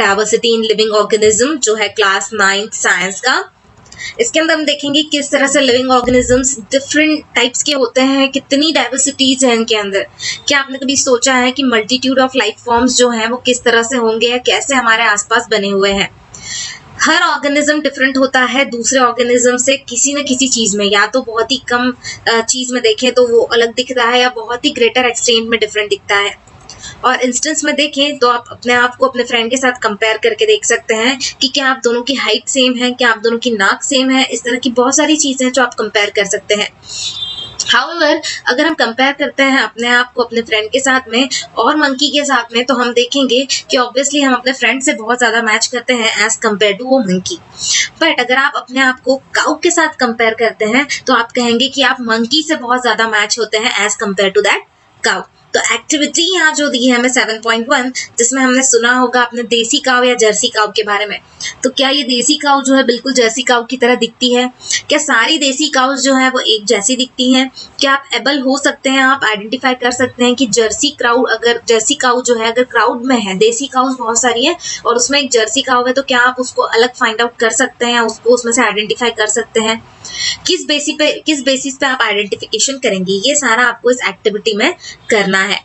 Diversity in living organism जो है class 9th science का। इसके अंदर हम देखेंगे किस तरह से लिविंग ऑर्गेनिजम्स डिफरेंट टाइप्स के होते हैं, कितनी डाइवर्सिटीज है इनके अंदर। क्या आपने कभी सोचा है कि मल्टीट्यूड ऑफ लाइफ फॉर्म्स जो हैं वो किस तरह से होंगे या कैसे हमारे आसपास बने हुए हैं। हर ऑर्गेनिज्म डिफरेंट होता है दूसरे ऑर्गेनिज्म से किसी न किसी चीज में, या तो बहुत ही कम चीज में देखें तो वो अलग दिखता है, या बहुत ही ग्रेटर एक्सटेंट में डिफरेंट दिखता है। और इंस्टेंस में देखें तो आप अपने आप को अपने फ्रेंड के साथ कंपेयर करके देख सकते हैं कि क्या आप दोनों की हाइट सेम है, क्या आप दोनों की नाक सेम है। इस तरह की बहुत सारी चीजें जो आप कंपेयर कर सकते हैं। हाउएवर अगर हम कंपेयर करते हैं अपने आप को अपने फ्रेंड के साथ में और मंकी के साथ में, तो हम देखेंगे कि ऑब्वियसली हम अपने फ्रेंड से बहुत ज्यादा मैच करते हैं एज कम्पेयर टू वो मंकी। बट अगर आप अपने आप को काऊ के साथ कंपेयर करते हैं तो आप कहेंगे कि आप मंकी से बहुत ज्यादा मैच होते हैं एज कम्पेयर टू दैट काऊ। तो एक्टिविटी यहाँ जो दी है हमें 7.1, जिसमें हमने सुना होगा अपने देसी काऊ या जर्सी काऊ के बारे में। तो क्या ये देसी काऊ जो है बिल्कुल जर्सी काऊ की तरह दिखती है? क्या सारी देसी काऊ जो है वो एक जैसी दिखती हैं? क्या आप एबल हो सकते हैं, आप आइडेंटिफाई कर सकते हैं कि जर्सी काऊ जो है अगर क्राउड में है, देसी काऊ बहुत सारी है और उसमें एक जर्सी काऊ है, तो क्या आप उसको अलग फाइंड आउट कर सकते हैं, उसको उसमें से आइडेंटिफाई कर सकते हैं? किस बेसिस पे आप आइडेंटिफिकेशन करेंगे, ये सारा आपको इस एक्टिविटी में करना है।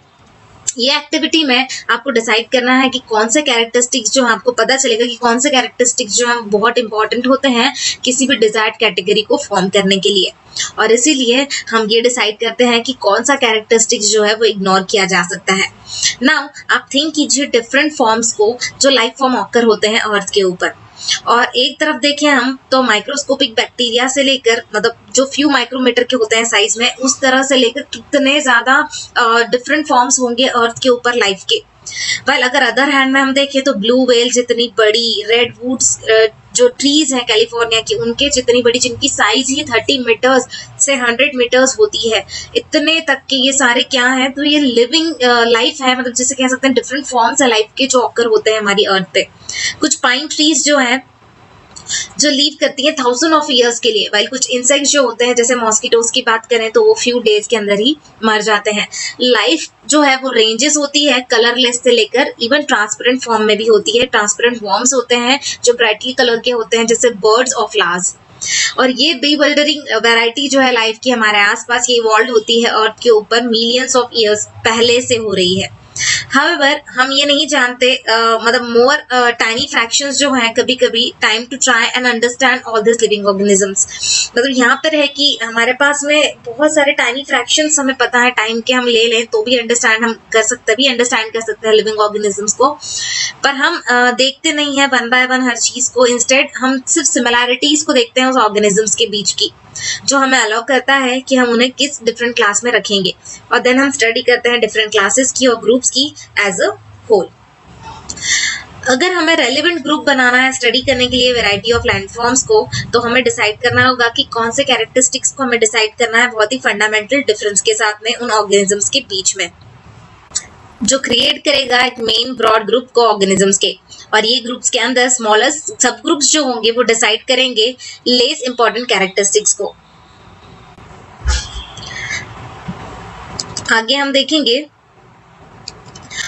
ये एक्टिविटी में आपको डिसाइड करना है कि कौन से कैरेक्टरिस्टिक्स जो आपको पता चलेगा कि कौन से कैरेक्टरिस्टिक्स जो है बहुत इंपॉर्टेंट होते हैं किसी भी डिजायर्ड कैटेगरी को फॉर्म करने के लिए। और इसीलिए हम ये डिसाइड करते हैं कि कौन सा कैरेक्टरिस्टिक्स जो है वो इग्नोर किया जा सकता है। नाउ आप थिंक कीजिए डिफरेंट फॉर्म्स को जो लाइफ फॉर्म ऑकर होते हैं अर्थ के ऊपर। और एक तरफ देखें हम तो माइक्रोस्कोपिक बैक्टीरिया से लेकर, मतलब जो फ्यू माइक्रोमीटर के होते हैं साइज में, उस तरह से लेकर कितने ज्यादा डिफरेंट फॉर्म्स होंगे अर्थ के ऊपर लाइफ के। वेल अगर अदर हैंड में हम देखें तो ब्लू व्हेल जितनी बड़ी, रेड वुड्स जो ट्रीज हैं कैलिफोर्निया की, उनके जितनी बड़ी, जिनकी साइज ही 30 मीटर्स से 100 मीटर्स होती है, इतने तक के ये सारे क्या है, तो ये लिविंग लाइफ है, मतलब जैसे कह सकते हैं डिफरेंट फॉर्म्स है लाइफ के जो ऑकर होते हैं हमारी अर्थ पे। कुछ पाइन ट्रीज जो है जो लीव करती है 1000 ऑफ ईयर्स के लिए, वाइल कुछ इंसेक्ट्स जो होते हैं जैसे मॉस्किटोज की बात करें तो वो फ्यू डेज के अंदर ही मर जाते हैं। लाइफ जो है वो रेंजेस होती है कलरलेस से लेकर इवन ट्रांसपेरेंट फॉर्म में भी होती है। ट्रांसपेरेंट वॉर्म्स होते हैं जो ब्राइटली कलर के होते हैं जैसे बर्ड्स और फ्लावर्स। और ये बीवल्डरिंग वैरायटी जो है लाइफ की हमारे आसपास ये इवॉल्व होती है अर्थ के ऊपर मिलियंस ऑफ ईयर्स पहले से हो रही है। However, हम ये नहीं जानते, मतलब मोर टाइनी फ्रैक्शंस जो हैं कभी कभी time to try and understand all this living organisms. मतलब यहाँ पर है कि हमारे पास में बहुत सारे टाइनी फ्रैक्शंस हमें पता है टाइम के, हम ले लें तो भी अंडरस्टैंड कर सकते हैं लिविंग ऑर्गेनिजम्स को, पर हम देखते नहीं है वन बाय वन हर चीज को। इंस्टेड हम सिर्फ सिमिलैरिटीज को देखते हैं उस ऑर्गेनिजम्स के बीच की, जो हमें अलाउ करता है कि हम उन्हें किस डिफरेंट क्लास में रखेंगे। और देन हम स्टडी करते हैं डिफरेंट क्लासेस की और ग्रुप्स की एज अ होल। अगर हमें रेलेवेंट ग्रुप बनाना है स्टडी करने के लिए वैरायटी ऑफ लैंडफॉर्म्स को, तो हमें डिसाइड करना होगा कि कौन से कैरेक्टरिस्टिक्स को हमें डिसाइड करना है बहुत ही फंडामेंटल डिफरेंस के साथ में उन ऑर्गेनिजम्स के बीच में, जो क्रिएट करेगा एक मेन ब्रॉड ग्रुप को ऑर्गेनिजम्स के। और ये ग्रुप्स के अंदर स्मॉलर सब ग्रुप्स जो होंगे वो डिसाइड करेंगे लेस इंपॉर्टेंट कैरेक्टरिस्टिक्स को। आगे हम देखेंगे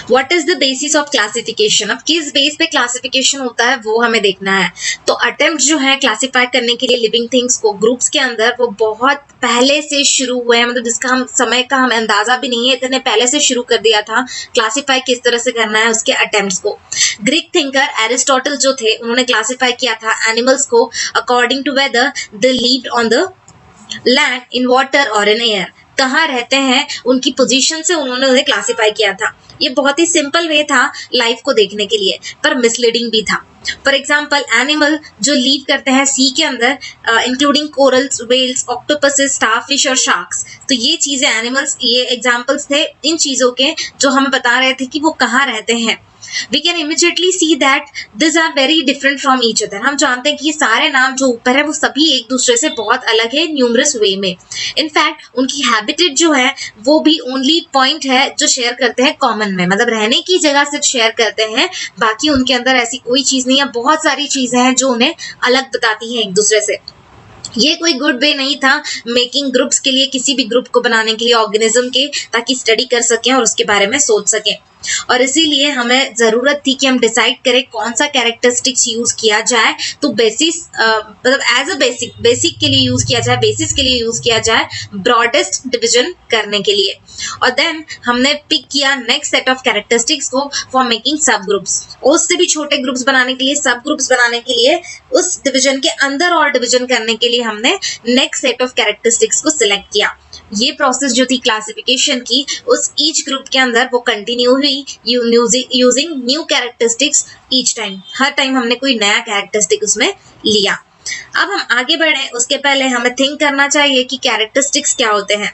What is the basis of classification? अब किस बेस पे क्लासिफिकेशन होता है वो हमें देखना है। तो अटेम्प्ट जो है क्लासिफाई करने के लिए लिविंग थिंग्स को ग्रुप्स के अंदर वो बहुत पहले से शुरू हुए हैं, मतलब जिसका हम समय का हमें अंदाजा भी नहीं है, इतने पहले से शुरू कर दिया था क्लासिफाई किस तरह से करना है उसके अटेम्प्ट्स को। ग्रीक थिंकर एरिस्टोटल जो थे उन्होंने क्लासिफाई किया था एनिमल्स को according to whether they lived on the land, in water और इन एयर, कहाँ रहते हैं उनकी पोजीशन से उन्होंने उन्हें क्लासिफाई किया था। ये बहुत ही सिंपल वे था लाइफ को देखने के लिए, पर मिसलीडिंग भी था। फॉर एग्जाम्पल एनिमल जो लीव करते हैं सी के अंदर, including corals, whales, octopuses, starfish और शार्क्स, तो ये चीजें एनिमल्स, ये एग्जाम्पल्स थे इन चीजों के जो हमें बता रहे थे कि वो कहाँ रहते हैं। We can immediately see that these are very different from each other. हम जानते हैं कि ये सारे नाम जो ऊपर है वो सभी एक दूसरे से बहुत अलग है न्यूमरस वे में। इनफैक्ट उनकी हैबिटेट जो है वो भी ओनली पॉइंट है जो शेयर करते हैं कॉमन में, मतलब रहने की जगह सिर्फ शेयर करते हैं, बाकी उनके अंदर ऐसी कोई चीज नहीं है। बहुत सारी चीजें हैं जो उन्हें अलग बताती हैं एक दूसरे से। ये कोई गुड वे नहीं था मेकिंग ग्रुप्स के लिए, किसी भी ग्रुप को बनाने के लिए ऑर्गेनिज्म के, ताकि स्टडी कर सकें और उसके बारे में सोच सकें। और इसीलिए हमें जरूरत थी कि हम डिसाइड करें कौन सा कैरेक्टरिस्टिक्स यूज किया जाए। तो बेसिस मतलब एज अ बेसिक के लिए यूज किया जाए, बेसिस के लिए यूज किया जाए, ब्रॉडेस्ट डिवीजन करने के लिए। और देन हमने पिक किया नेक्स्ट सेट ऑफ कैरेक्टरिस्टिक्स को फॉर मेकिंग सब ग्रुप्स, उससे भी छोटे ग्रुप्स बनाने के लिए, सब ग्रुप्स बनाने के लिए, उस डिवीजन के अंदर और डिवीजन करने के लिए हमने नेक्स्ट सेट ऑफ कैरेक्टरिस्टिक्स को सिलेक्ट किया। ये प्रोसेस जो थी क्लासिफिकेशन की, उस ईच ग्रुप के अंदर वो कंटिन्यू हुई using new characteristics each time. हर टाइम हमने कोई नया कैरेक्टरिस्टिक उसमें लिया। अब हम आगे बढ़े उसके पहले हमें थिंक करना चाहिए कि कैरेक्टरिस्टिक्स क्या होते हैं।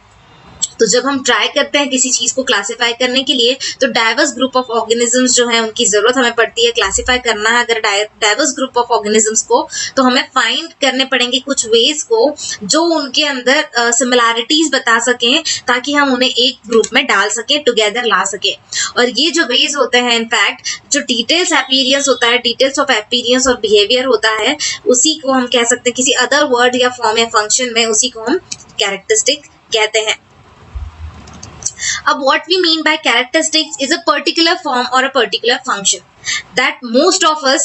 तो जब हम ट्राई करते हैं किसी चीज को क्लासिफाई करने के लिए, तो डाइवर्स ग्रुप ऑफ ऑर्गेनिजम्स जो है उनकी जरूरत हमें पड़ती है। क्लासिफाई करना है अगर डाइवर्स ग्रुप ऑफ ऑर्गेनिजम्स को, तो हमें फाइंड करने पड़ेंगे कुछ वेज को जो उनके अंदर सिमिलैरिटीज बता सकें, ताकि हम उन्हें एक ग्रुप में डाल सकें, टुगेदर ला सकें। और ये जो वेज होते हैं, इनफैक्ट जो डिटेल्स अपीयरेंस होता है, डिटेल्स ऑफ अपीयरेंस और बिहेवियर होता है, उसी को हम कह सकते हैं किसी अदर वर्ड या फॉर्म या फंक्शन में, उसी को हम कैरेक्टरिस्टिक कहते हैं। What we mean by characteristics is a particular form or a particular function that most of us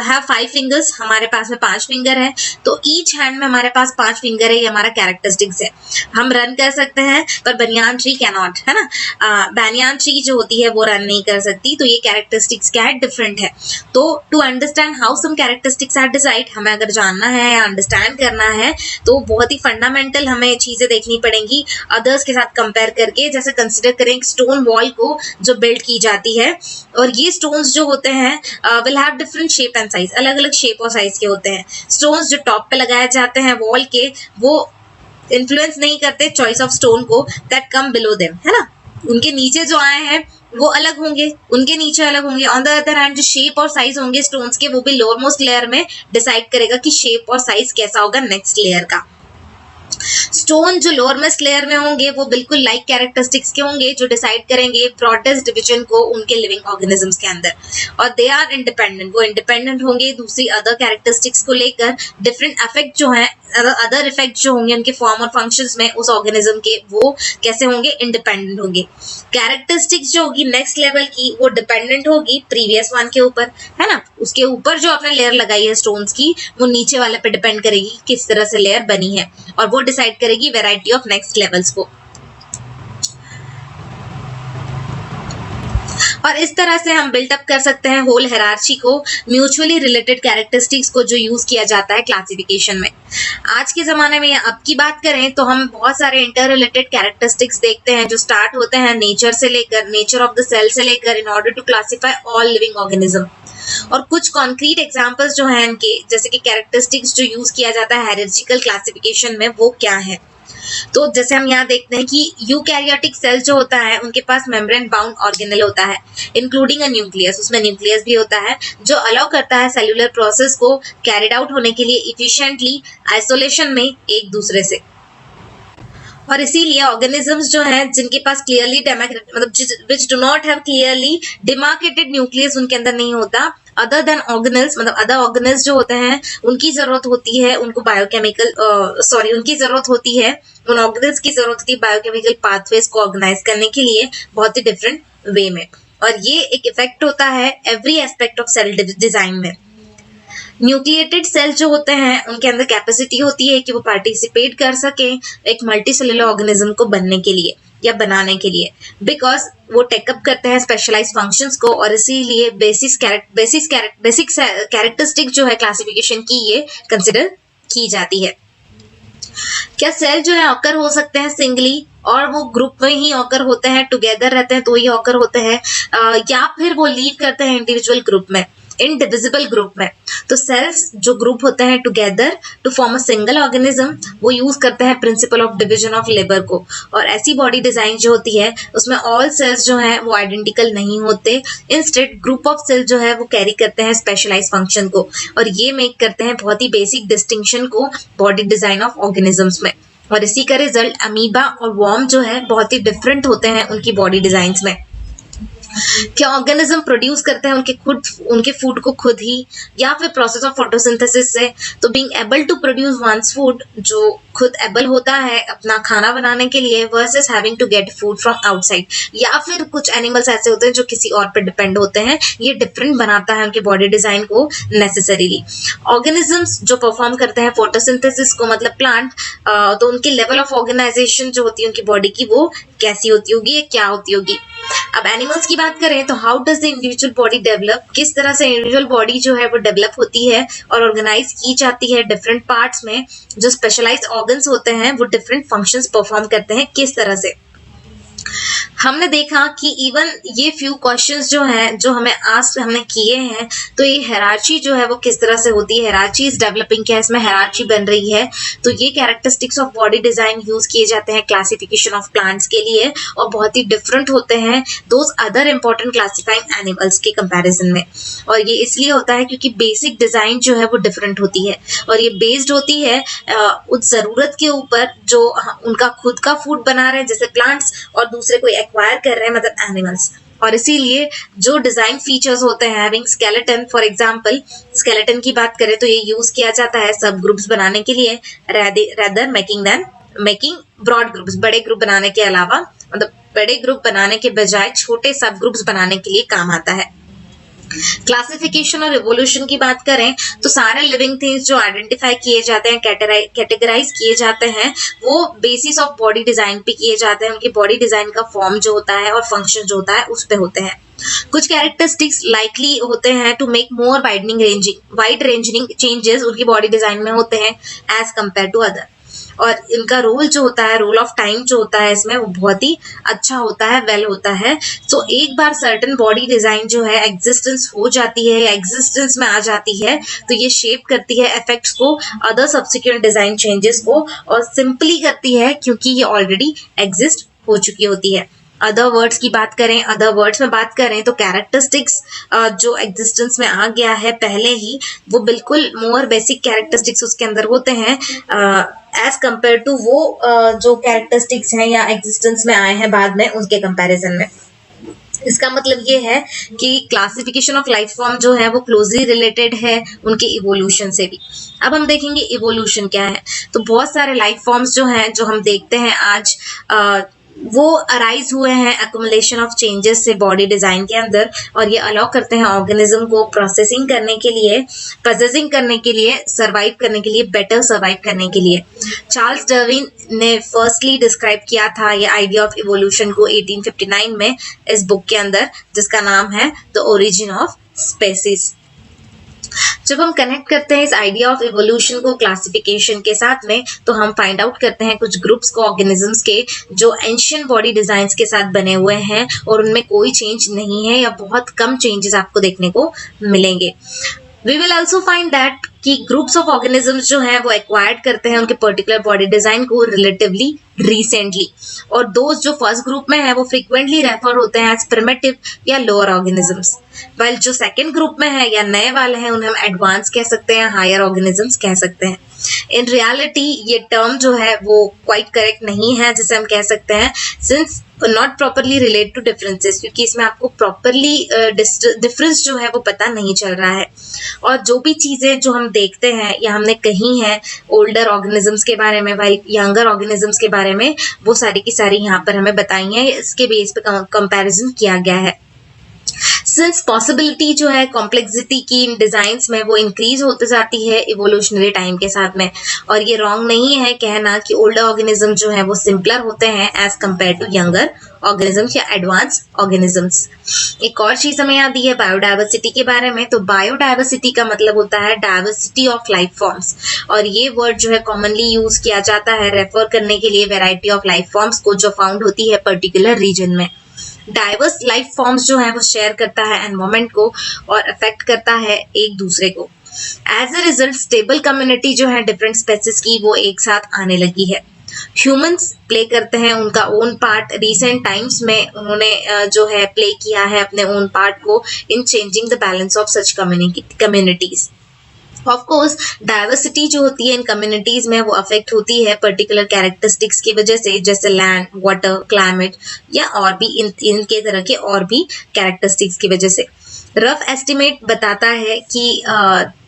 have 5 fingers. हमारे पास में 5 फिंगर है, तो each hand में हमारे पास 5 फिंगर है, ये हमारा कैरेक्टरिस्टिक्स है। हम रन कर सकते हैं पर बनियान ट्री कैनॉट, है ना। बनियान ट्री जो होती है वो रन नहीं कर सकती, तो ये कैरेक्टरिस्टिक्स क्या है, डिफरेंट है। तो to understand how some characteristics are decide, हमें अगर जानना है या अंडरस्टैंड करना है तो बहुत ही फंडामेंटल हमें चीजें देखनी पड़ेंगी अदर्स के साथ कंपेयर करके। जैसे कंसिडर करें स्टोन वॉल को जो बिल्ड की जाती है, और ये स्टोन्स जो होते हैं will have different shape and size, अलग अलग शेप और साइज के होते हैं। स्टोन्स जो टॉप पे लगाए जाते हैं वॉल के, वो इन्फ्लुएंस नहीं करते चॉइस ऑफ स्टोन को दैट कम बिलो देम, है ना। उनके नीचे जो आए हैं वो अलग होंगे, उनके नीचे अलग होंगे। ऑन द अदर हैंड जो शेप और साइज होंगे स्टोन्स के, वो भी लोअर मोस्ट लेयर में डिसाइड करेगा कि शेप और साइज कैसा होगा नेक्स्ट लेयर का। स्टोन जो लोअर मोस्ट लेयर में होंगे वो बिल्कुल लाइक कैरेक्टरिस्टिक्स के होंगे जो डिसाइड करेंगे ब्रॉडेस्ट डिवीजन को उनके लिविंग ऑर्गेनिजम्स के अंदर। और दे आर इंडिपेंडेंट, वो इंडिपेंडेंट होंगे दूसरी अदर कैरेक्टरिस्टिक्स को लेकर। डिफरेंट इफेक्ट जो है, अदर इफेक्ट जो होंगे उनके फॉर्म और फंक्शंस में उस ऑर्गेनिज्म के, वो कैसे होंगे, इंडिपेंडेंट होंगे। कैरेक्टरिस्टिक्स जो होगी नेक्स्ट लेवल की, वो डिपेंडेंट होगी प्रीवियस वन के ऊपर, है ना। उसके ऊपर जो आपने लेयर लगाई है स्टोन्स की, वो नीचे वाले पे डिपेंड करेगी किस तरह से लेयर बनी है, और वो डिसाइड करेगी वैरायटी ऑफ नेक्स्ट लेवल्स को। और इस तरह से हम बिल्ट अप कर सकते हैं होल हायरार्ची को, म्यूचुअली रिलेटेड कैरेक्टरिस्टिक्स को जो यूज किया जाता है क्लासिफिकेशन में। आज के जमाने में या अब की बात करें तो हम बहुत सारे इंटर रिलेटेड कैरेक्टरिस्टिक्स देखते हैं जो स्टार्ट होते हैं नेचर से लेकर, नेचर ऑफ द सेल से लेकर, in order to classify all living organism. और कुछ कॉन्क्रीट एग्जांपल्स जो हैं इनके, जैसे कि कैरेक्टरिस्टिक्स जो यूज किया जाता है हायरार्चिकल क्लासिफिकेशन में, वो क्या है। तो जैसे हम यहाँ देखते हैं कि यूकैरियोटिक सेल जो होता है उनके पास मेम्ब्रेन बाउंड ऑर्गेनेल होता है, इंक्लूडिंग अ न्यूक्लियस। उसमें न्यूक्लियस भी होता है जो अलाउ करता है सेल्यूलर प्रोसेस को कैरिड आउट होने के लिए इफिशिएंटली आइसोलेशन में एक दूसरे से। और इसीलिए ऑर्गेनिजम्स जो हैं जिनके पास क्लियरली मतलब which do not have clearly demarcated nucleus उनके अंदर नहीं होता, अदर देन ऑर्गेनल्स, मतलब अदर ऑर्गेनल्स जो होते हैं उनकी जरूरत होती है उनको बायोकेमिकल उनकी जरूरत होती है, उन ऑर्गेनल्स की जरूरत होती है बायोकेमिकल पाथवेज को ऑर्गेनाइज करने के लिए बहुत ही डिफरेंट वे में। और ये एक इफेक्ट होता है every aspect of cell design में। न्यूक्लिएटेड सेल जो होते हैं उनके अंदर कैपेसिटी होती है कि वो पार्टिसिपेट कर सके एक मल्टीसेलुलर ऑर्गेनिज्म को बनने के लिए या बनाने के लिए, बिकॉज वो टेकअप करते हैं स्पेशलाइज फंक्शंस को। और इसीलिए बेसिक कैरेक्टरिस्टिक जो है क्लासिफिकेशन की, ये कंसिडर की जाती है। क्या सेल जो है ऑकर हो सकते हैं सिंगली, और वो ग्रुप में ही ऑकर होते हैं, टुगेदर रहते हैं तो ही ऑकर होते हैं, या फिर वो लीड करते हैं इंडिविजुअल ग्रुप में, इंडिविजिबल ग्रुप में। तो सेल्स जो ग्रुप होते हैं together to form a single organism, वो यूज करते हैं principle of division of labour को। और ऐसी बॉडी डिजाइन जो होती है उसमें ऑल सेल्स जो हैं वो आइडेंटिकल नहीं होते, इंस्टेड ग्रुप ऑफ सेल जो है वो कैरी करते हैं स्पेशलाइज फंक्शन को, और ये मेक करते हैं बहुत ही बेसिक डिस्टिंक्शन को बॉडी डिजाइन ऑफ ऑर्गेनिजम्स में। और इसी का रिजल्ट अमीबा और वॉर्म जो है बहुत ही डिफरेंट होते हैं उनकी बॉडी डिजाइंस में। क्या ऑर्गेनिज्म प्रोड्यूस करते हैं उनके फूड को खुद ही या फिर प्रोसेस ऑफ फोटोसिंथेसिस से? तो being able to produce one's food, जो खुद एबल होता है अपना खाना बनाने के लिए, versus having to get food from outside, या फिर कुछ एनिमल्स ऐसे होते हैं जो किसी और पे डिपेंड होते हैं, ये डिफरेंट बनाता है उनके बॉडी डिजाइन को नेसेसरीली। ऑर्गेनिजम्स जो परफॉर्म करते हैं फोटोसिंथेसिस को, मतलब प्लांट, तो उनकी लेवल ऑफ ऑर्गेनाइजेशन जो होती है उनकी बॉडी की, वो कैसी होती होगी, क्या होती होगी। अब एनिमल्स की बात करें तो how does the individual body develop, किस तरह से इंडिविजुअल बॉडी जो है वो डेवलप होती है और ऑर्गेनाइज की जाती है डिफरेंट पार्ट्स में। जो स्पेशलाइज्ड ऑर्गन्स होते हैं वो डिफरेंट फंक्शंस परफॉर्म करते हैं किस तरह से। हमने देखा कि इवन ये फ्यू क्वेश्चंस जो हैं जो हमने किए हैं, तो ये हायरार्ची जो है वो किस तरह से होती है, हायरार्ची इज डेवलपिंग, क्या इसमें हायरार्ची बन रही है। तो ये characteristics of body design use किए जाते हैं क्लासिफिकेशन ऑफ प्लांट्स के लिए, और बहुत ही डिफरेंट होते हैं those other important classifying animals के कंपैरिजन में। और ये इसलिए होता है क्योंकि बेसिक डिजाइन जो है वो डिफरेंट होती है, और ये बेस्ड होती है उस जरूरत के ऊपर जो उनका खुद का फूड बना रहे हैं जैसे प्लांट्स, और दूसरे कोई एक्वायर कर रहे हैं मतलब एनिमल्स। और इसीलिए जो डिजाइन फीचर्स होते हैं having skeleton, for example skeleton की बात करें तो ये यूज किया जाता है सब ग्रुप्स बनाने के लिए, रेदर मेकिंग ब्रॉड ग्रुप्स, बड़े ग्रुप बनाने के अलावा, मतलब बड़े ग्रुप बनाने के बजाय छोटे सब ग्रुप्स बनाने के लिए काम आता है। क्लासिफिकेशन और इवोल्यूशन की बात करें तो सारे लिविंग थिंग्स जो आइडेंटिफाई किए जाते हैं, कैटेगराइज किए जाते हैं, वो बेसिस ऑफ बॉडी डिजाइन पे किए जाते हैं। उनकी बॉडी डिजाइन का फॉर्म जो होता है और फंक्शन जो होता है उस पे होते हैं। कुछ कैरेक्टरिस्टिक्स लाइकली होते हैं to make more wide ranging changes उनकी बॉडी डिजाइन में होते हैं एज कंपेयर टू अदर। और इनका रोल जो होता है, रोल ऑफ टाइम जो होता है इसमें, वो बहुत ही अच्छा होता है, वेल होता है। सो एक बार सर्टेन बॉडी डिजाइन जो है एग्जिस्टेंस हो जाती है या एग्जिस्टेंस में आ जाती है, तो ये शेप करती है इफेक्ट्स को, अदर सब्सिक्वेंट डिजाइन चेंजेस को, और सिंपली करती है क्योंकि ये ऑलरेडी एग्जिस्ट हो चुकी होती है। अदर वर्ड्स में बात करें तो कैरेक्टरिस्टिक्स जो एग्जिस्टेंस में आ गया है पहले ही, वो बिल्कुल मोर बेसिक कैरेक्टरिस्टिक्स उसके अंदर होते हैं एज कंपेयर टू वो जो कैरेक्टरिस्टिक्स हैं या एग्जिस्टेंस में आए हैं बाद में उसके कंपैरिजन में। इसका मतलब ये है कि क्लासिफिकेशन ऑफ लाइफ फॉर्म जो है वो क्लोजली रिलेटेड है उनके इवोल्यूशन से भी। अब हम देखेंगे इवोल्यूशन क्या है। तो बहुत सारे लाइफ फॉर्म्स जो हैं जो हम देखते हैं आज, वो अराइज हुए हैं एक्युमुलेशन ऑफ चेंजेस से बॉडी डिजाइन के अंदर, और ये अलाउ करते हैं ऑर्गेनिज्म को प्रोसेसिंग करने के लिए, प्रोसेसिंग करने के लिए, सर्वाइव करने के लिए, बेटर सर्वाइव करने के लिए। चार्ल्स डार्विन ने फर्स्टली डिस्क्राइब किया था ये आइडिया ऑफ इवोल्यूशन को 1859 में इस बुक के अंदर, जिसका नाम है द ओरिजिन ऑफ स्पेसीज। जब हम कनेक्ट करते हैं इस आइडिया ऑफ इवोल्यूशन को क्लासिफिकेशन के साथ में, तो हम फाइंड आउट करते हैं कुछ ग्रुप्स को ऑर्गेनिजम्स के जो एंशिएंट बॉडी डिजाइन्स के साथ बने हुए हैं और उनमें कोई चेंज नहीं है या बहुत कम चेंजेस आपको देखने को मिलेंगे। We will also find that कि ग्रुप्स ऑफ ऑर्गेनिजम्स जो हैं वो एक्वायर्ड करते हैं उनके पर्टिकुलर बॉडी डिजाइन को रिलेटिवली रिसेंटली, और दोस्त जो फर्स्ट ग्रुप में है वो फ्रीक्वेंटली रेफर होते हैं एज प्रिमिटिव या लोअर ऑर्गेनिजम्स, वाइल जो सेकंड ग्रुप में है या नए वाले हैं उन्हें हम एडवांस कह सकते हैं, हायर ऑर्गेनिजम्स कह सकते हैं। इन रियलिटी ये टर्म जो है वो क्वाइट करेक्ट नहीं है जिसे हम कह सकते हैं, since not properly relate to differences, क्योंकि इसमें आपको प्रॉपरली डिफरेंस जो है वो पता नहीं चल रहा है। और जो भी चीजें जो हम देखते हैं या हमने कही हैं ओल्डर ऑर्गेनिजम्स के बारे में, वाइल यंगर ऑर्गेनिजम्स के बारे में, वो सारी की सारी यहाँ पर हमें बताई है, इसके बेस पे कंपैरिजन किया गया है। सिंस पॉसिबिलिटी जो है कॉम्प्लेक्सिटी की इन डिजाइन्स में वो इंक्रीज होती जाती है इवोल्यूशनरी टाइम के साथ में, और ये रॉन्ग नहीं है कहना कि ओल्डर ऑर्गेनिज्म जो है वो सिंपलर होते हैं as compare to younger organisms या एडवांस ऑर्गेनिजम्स। एक और चीज हमें याद दी है बायोडाइवर्सिटी के बारे में। तो बायोडाइवर्सिटी का मतलब होता है डाइवर्सिटी ऑफ लाइफ फॉर्म्स, और ये वर्ड जो है कॉमनली यूज किया जाता है रेफर करने के लिए वेराइटी ऑफ लाइफ फॉर्म्स को जो फाउंड होती है पर्टिकुलर रीजन में। डाइवर्स लाइफ फॉर्म्स जो है वो शेयर करता है एनवायरमेंट को और अफेक्ट करता है एक दूसरे को। As a result stable community जो है डिफरेंट स्पेसीज की वो एक साथ आने लगी है। ह्यूमंस प्ले करते हैं उनका ओन पार्ट, रिसेंट टाइम्स में उन्होंने जो है प्ले किया है अपने ओन पार्ट को इन changing the balance of such communities. Of course diversity जो होती है इन कम्युनिटीज में वो अफेक्ट होती है पर्टिकुलर कैरेक्टरिस्टिक्स की वजह से, जैसे लैंड, वाटर, क्लाइमेट या और भी इनके तरह के और भी कैरेक्टरिस्टिक्स की वजह से। रफ एस्टिमेट बताता है कि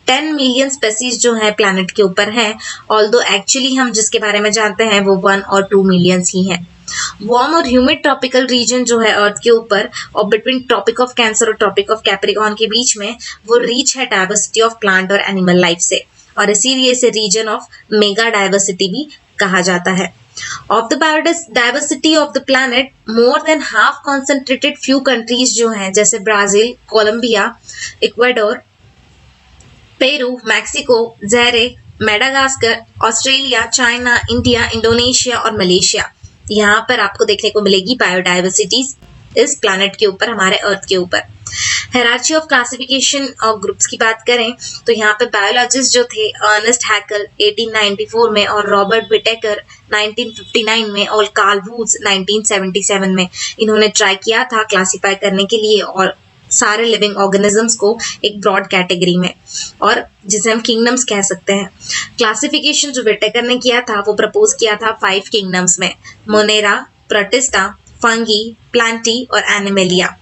10 मिलियन स्पेसीज जो है प्लैनेट के ऊपर हैं, ऑल्दो एक्चुअली हम जिसके बारे में जानते हैं वो 1 और 2 मिलियंस ही हैं। वार्म और ह्यूमिड ट्रॉपिकल रीजन जो है अर्थ के ऊपर और बिटवीन ट्रॉपिक ऑफ कैंसर और ट्रॉपिक ऑफ कैप्रिकॉर्न के बीच में वो रीच है डाइवर्सिटी ऑफ प्लांट और एनिमल लाइफ से, और इसीलिए इसे रीजन ऑफ मेगा डाइवर्सिटी भी कहा जाता है। Of the biodiversity of the planet, more than half concentrated few countries जो हैं, जैसे Brazil, Colombia, Ecuador, Peru, Mexico, Zaire, Madagascar, Australia, China, India, Indonesia और मलेशिया, यहाँ पर आपको देखने को मिलेगी बायोडाइवर्सिटीज इस प्लैनेट के ऊपर, हमारे अर्थ के ऊपर। Hierarchy of classification of groups की बात करें तो यहाँ पे बायोलॉजिस्ट जो थे अर्नेस्ट हैकल 1894 में और रॉबर्ट विटेकर 1959 में और कार्ल वुड्स 1977 में, इन्होंने ट्राई किया था क्लासिफाई करने के लिए और सारे लिविंग ऑर्गेनिजम्स को एक ब्रॉड कैटेगरी में, और जिसे हम किंगडम्स कह सकते हैं। क्लासिफिकेशन जो विटेकर ने किया था वो प्रपोज किया था 5 किंगडम्स में, मोनेरा, प्रोटिस्टा, फंगी, प्लांटी और एनिमेलिया,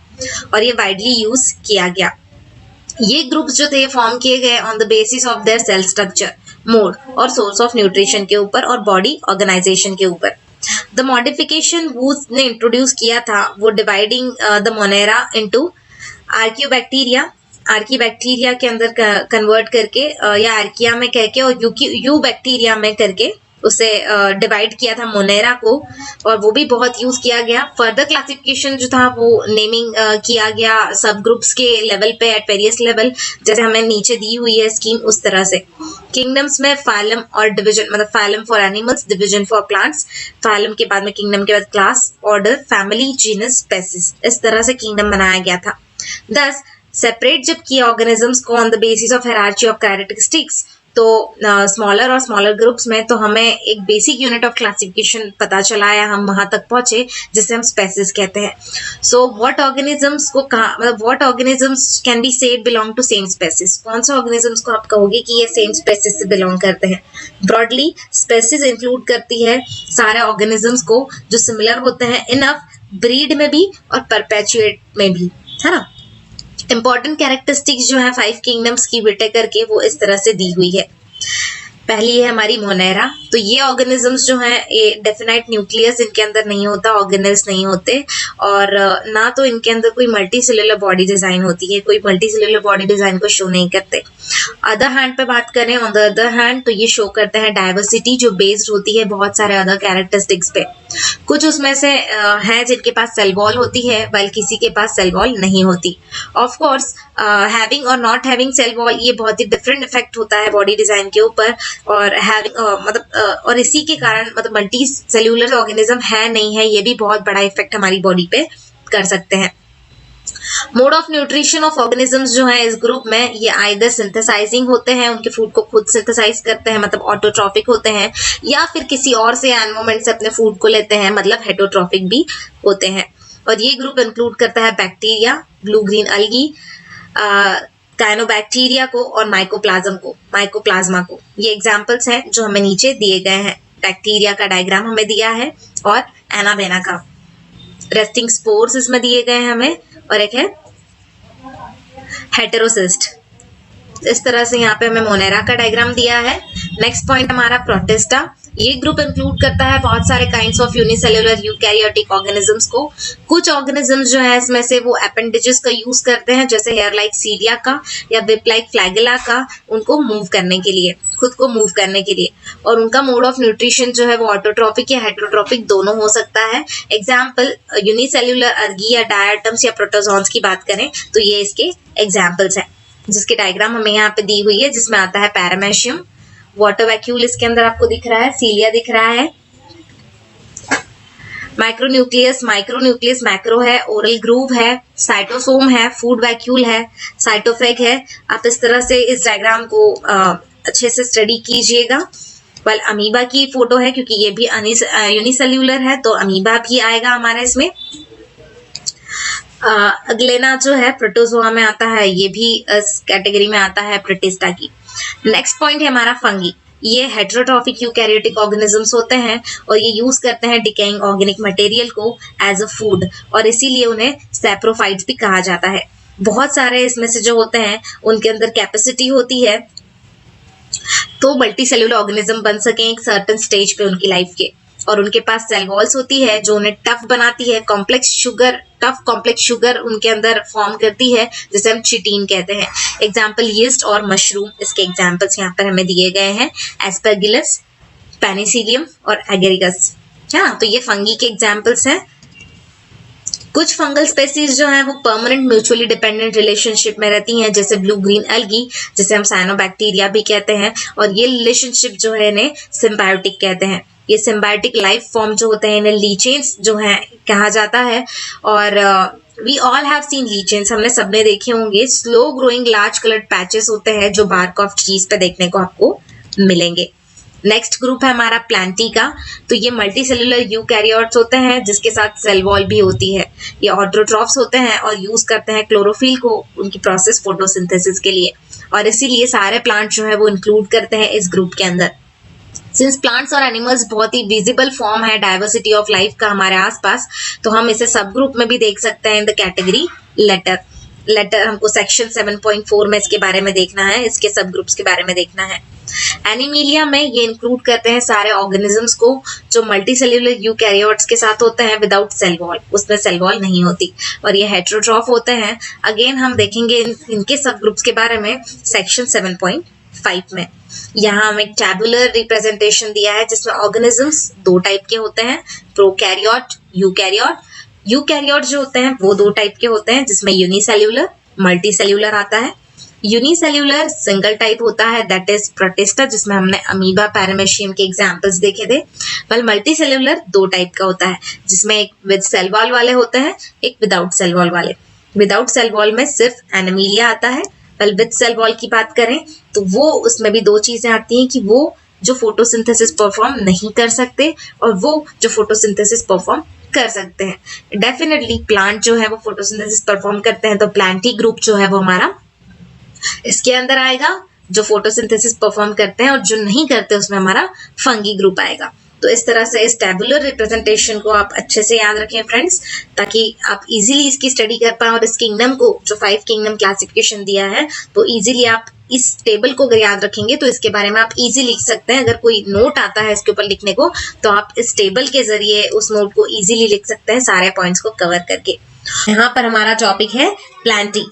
और ये वाइडली यूज किया गया। ये ग्रुप्स जो थे फॉर्म किए गए on the basis of their cell structure, mode और सोर्स ऑफ न्यूट्रिशन के ऊपर और बॉडी ऑर्गेनाइजेशन के ऊपर। द मॉडिफिकेशन वुड्स ने इंट्रोड्यूस किया था वो dividing the Monera into archaebacteria के अंदर कन्वर्ट करके या आर्किया में कह के और यू बैक्टीरिया में करके उसे डिवाइड किया था मोनेरा को, और वो भी बहुत यूज किया गया। फर्दर क्लासिफिकेशन जो था वो नेमिंग किया गया सब ग्रुप्स के लेवल पे एट वेरियस लेवल, जैसे हमें नीचे दी हुई है स्कीम उस तरह से। किंगडम्स में फाइलम और डिवीजन, मतलब phylum for animals, division for plants, phylum के बाद में किंगडम के बाद class, order, family, genus, species, इस तरह से किंगडम बनाया गया था। Thus, सेपरेट जब किया ऑर्गेनिजम्स को on the basis of hierarchy of characteristics, तो स्मॉलर और स्मॉलर ग्रुप्स में तो हमें एक बेसिक यूनिट ऑफ क्लासिफिकेशन पता चला या हम वहां तक पहुंचे जिसे हम स्पेसीज कहते हैं। सो व्हाट ऑर्गेनिजम्स को कहा, मतलब what organisms can be said belong to same species, कौन सा ऑर्गेनिजम्स को आप कहोगे कि ये सेम स्पेसीज से बिलोंग करते हैं। ब्रॉडली स्पेसीज इंक्लूड करती है सारे ऑर्गेनिजम्स को जो सिमिलर होते हैं इनफ ब्रीड में भी और परपेचुएट में भी, है ना। इंपॉर्टेंट कैरेक्टरिस्टिक्स जो है 5 किंगडम्स की विटेकर के वो इस तरह से दी हुई है। पहली है हमारी मोनेरा, तो ये ऑर्गेनिजम्स जो हैं ये डेफिनाइट न्यूक्लियस इनके अंदर नहीं होता, ऑर्गेनेल्स नहीं होते, और ना तो इनके अंदर कोई मल्टी सेलुलर बॉडी डिजाइन होती है, कोई मल्टी सेलुलर बॉडी डिजाइन को शो नहीं करते। अदर हैंड पे बात करें, ऑन द अदर हैंड, तो ये शो करते हैं डाइवर्सिटी जो बेस्ड होती है बहुत सारे अदर कैरेक्टरिस्टिक्स पे। कुछ उसमें से हैं जिनके पास सेल वॉल होती है वाइल किसी के पास सेल वॉल नहीं होती। ऑफ कोर्स हैविंग और नॉट हैविंग सेल वॉल ये बहुत ही डिफरेंट इफेक्ट होता है बॉडी डिजाइन के ऊपर, और और इसी के कारण मतलब मल्टी सेल्यूलर ऑर्गेनिज्म है नहीं है, ये भी बहुत बड़ा इफेक्ट हमारी बॉडी पे कर सकते हैं। Mode of nutrition of organisms जो है इस ग्रुप में ये आइदर सिंथेसाइजिंग होते हैं, उनके फूड को खुद सिंथेसाइज करते हैं मतलब ऑटोट्रॉफिक होते हैं, या फिर किसी और से एनवायरनमेंट से अपने फूड को लेते हैं मतलब हेटरोट्रॉफिक भी होते हैं। और ये ग्रुप इंक्लूड करता है बैक्टीरिया, ब्लू ग्रीन अलगी, काइनोबैक्टीरिया को और माइकोप्लाज्मा को। ये एग्जांपल्स हैं जो हमें नीचे दिए गए हैं। बैक्टीरिया का डायग्राम हमें दिया है और एनाबेना का, रेस्टिंग स्पोर्स इसमें दिए गए हैं हमें, और एक है हेटेरोसिस्ट। इस तरह से यहाँ पे हमें मोनेरा का डायग्राम दिया है। नेक्स्ट पॉइंट हमारा प्रोटिस्टा। ये ग्रुप इंक्लूड करता है बहुत सारे kinds of unicellular eukaryotic organisms को। कुछ ऑर्गेनिजम्स जो है इसमें से वो अपेंडेजेस का यूज करते हैं, जैसे हेयर लाइक सीलिया का या विप लाइक फ्लैगेला का, उनको मूव करने के लिए, खुद को मूव करने के लिए। और उनका मोड ऑफ न्यूट्रिशन जो है वो ऑटोट्रॉफिक या हेटरोट्रॉफिक दोनों हो सकता है। एग्जाम्पल यूनिसेल्युलर अर्गी या डायटम्स या प्रोटोजोन्स की बात करें तो ये इसके एग्जाम्पल्स हैं, जिसके डायग्राम हमें यहाँ पे दी हुई है, जिसमें आता है पैरामेशियम, वाटर वैक्यूल इसके अंदर आपको दिख रहा है, सीलिया दिख रहा है, माइक्रोन्यूक्लियस मैक्रो है, ओरल ग्रूव है, साइटोसोम है, फूड वैक्यूल है, साइटोफेग है। आप इस तरह से इस डायग्राम को अच्छे से स्टडी कीजिएगा। वेल अमीबा की फोटो है क्योंकि ये भी यूनिसेल्युलर है, तो अमीबा भी आएगा हमारे इसमें। अगलेना जो है प्रोटोजोआ में आता है, ये भी इस कैटेगरी में आता है प्रोटिस्टा की। नेक्स्ट पॉइंट है हमारा फंगी। ये हेटेरोट्रॉफिक यूकैरियोटिक ऑर्गेनिजम्स होते हैं और ये यूज करते हैं डिकेइंग ऑर्गेनिक मटेरियल को एज अ फूड, और इसीलिए उन्हें सैप्रोफाइट्स भी कहा जाता है। बहुत सारे इसमें से जो होते हैं उनके अंदर कैपेसिटी होती है तो मल्टी सेल्यूलर ऑर्गेनिज्म बन सके एक सर्टेन स्टेज पे उनकी लाइफ के, और उनके पास सेल वॉल्स होती है जो उन्हें टफ बनाती है, टफ कॉम्प्लेक्स शुगर उनके अंदर फॉर्म करती है जिसे हम चिटीन कहते हैं। एग्जाम्पल यीस्ट और मशरूम, इसके एग्जाम्पल्स यहाँ पर हमें दिए गए हैं, एस्परगिलस, पेनिसिलियम और एगेरिकस। हाँ, तो ये फंगी के एग्जाम्पल्स हैं। कुछ फंगल स्पेसीज जो हैं वो परमानेंट म्यूचुअली डिपेंडेंट रिलेशनशिप में रहती हैं, जैसे ब्लू ग्रीन एल्गी जिसे हम साइनोबैक्टीरिया भी कहते हैं, और ये रिलेशनशिप जो है इन्हें सिम्बायोटिक कहते हैं। ये सिम्बायोटिक लाइफ फॉर्म जो होते हैं इन्हें लीचेंस जो है कहा जाता है। और वी ऑल हैव सीन लीचेंस, हमने सबने देखे होंगे। Slow growing large coloured patches होते हैं जो बार्क ऑफ ट्रीज पे देखने को आपको मिलेंगे। नेक्स्ट ग्रुप है हमारा प्लांटी का। तो ये मल्टी सेलुलर यूकैरियोट्स होते हैं जिसके साथ सेल वॉल भी होती है। ये ऑटोट्रॉफ्स होते हैं और यूज करते हैं क्लोरोफिल को उनकी प्रोसेस फोटोसिंथेसिस के लिए, और इसीलिए सारे प्लांट जो है वो इंक्लूड करते हैं इस ग्रुप के अंदर। सिंस प्लांट्स और एनिमल्स बहुत ही विजिबल फॉर्म है डाइवर्सिटी ऑफ लाइफ का हमारे आसपास, तो हम इसे सब ग्रुप में भी देख सकते हैं इन द कैटेगरी लेटर। हमको सेक्शन 7.4 में इसके बारे में देखना है, इसके सब ग्रुप्स के बारे में देखना है। एनिमीलिया में ये इंक्लूड करते हैं सारे ऑर्गेनिजम्स को जो मल्टी सेल्यूलर यूकैरियोट्स के साथ होते हैं विदाउट सेल वॉल, उसमें सेल वॉल नहीं होती, और ये हेटेरोट्रॉफ होते हैं। अगेन हम देखेंगे इनके सब ग्रुप्स के बारे में सेक्शन 7.5 में। यहाँ हमें टैबुलर रिप्रेजेंटेशन दिया है जिसमें ऑर्गेनिजम्स दो टाइप के होते हैं, प्रोकैरियोट, यूकैरियोट। यूकैरियोट जो होते हैं वो दो टाइप के होते हैं जिसमें यूनिसेल्यूलर, मल्टी सेल्यूलर आता है। यूनिसेल्यूलर सिंगल टाइप होता है, दैट इज प्रोटिस्टा, जिसमें हमने अमीबा, पैरामेशियम के एग्जांपल्स देखे थे। वेल मल्टी सेल्यूलर दो टाइप का होता है जिसमें एक विद सेल वॉल वाले होते हैं, एक विदाउट सेल वॉल वाले। विदाउट सेल वॉल में सिर्फ एनिमीलिया आता है। वेल विद सेल वॉल की बात करें तो वो उसमें भी दो चीजें आती हैं कि वो जो फोटोसिंथेसिस परफॉर्म नहीं कर सकते और वो जो फोटोसिंथेसिस परफॉर्म कर सकते हैं। डेफिनेटली प्लांट जो है वो फोटोसिंथेसिस परफॉर्म करते हैं, तो प्लांटी ग्रुप जो है वो हमारा इसके अंदर आएगा, जो फोटोसिंथेसिस परफॉर्म करते हैं, और जो नहीं करते उसमें हमारा फंगी ग्रुप आएगा। तो इस तरह से इस टेबुलर रिप्रेजेंटेशन को आप अच्छे से याद रखें फ्रेंड्स, ताकि आप इजीली इसकी स्टडी कर पाएं और इस किंगडम को जो 5 किंगडम क्लासिफिकेशन दिया है तो इजीली आप इस टेबल को अगर याद रखेंगे तो इसके बारे में आप इजी लिख सकते हैं। अगर कोई नोट आता है इसके ऊपर लिखने को तो आप इस टेबल के जरिए उस नोट को इजीली लिख सकते हैं सारे पॉइंट्स को कवर करके। यहाँ पर हमारा टॉपिक है Plantae.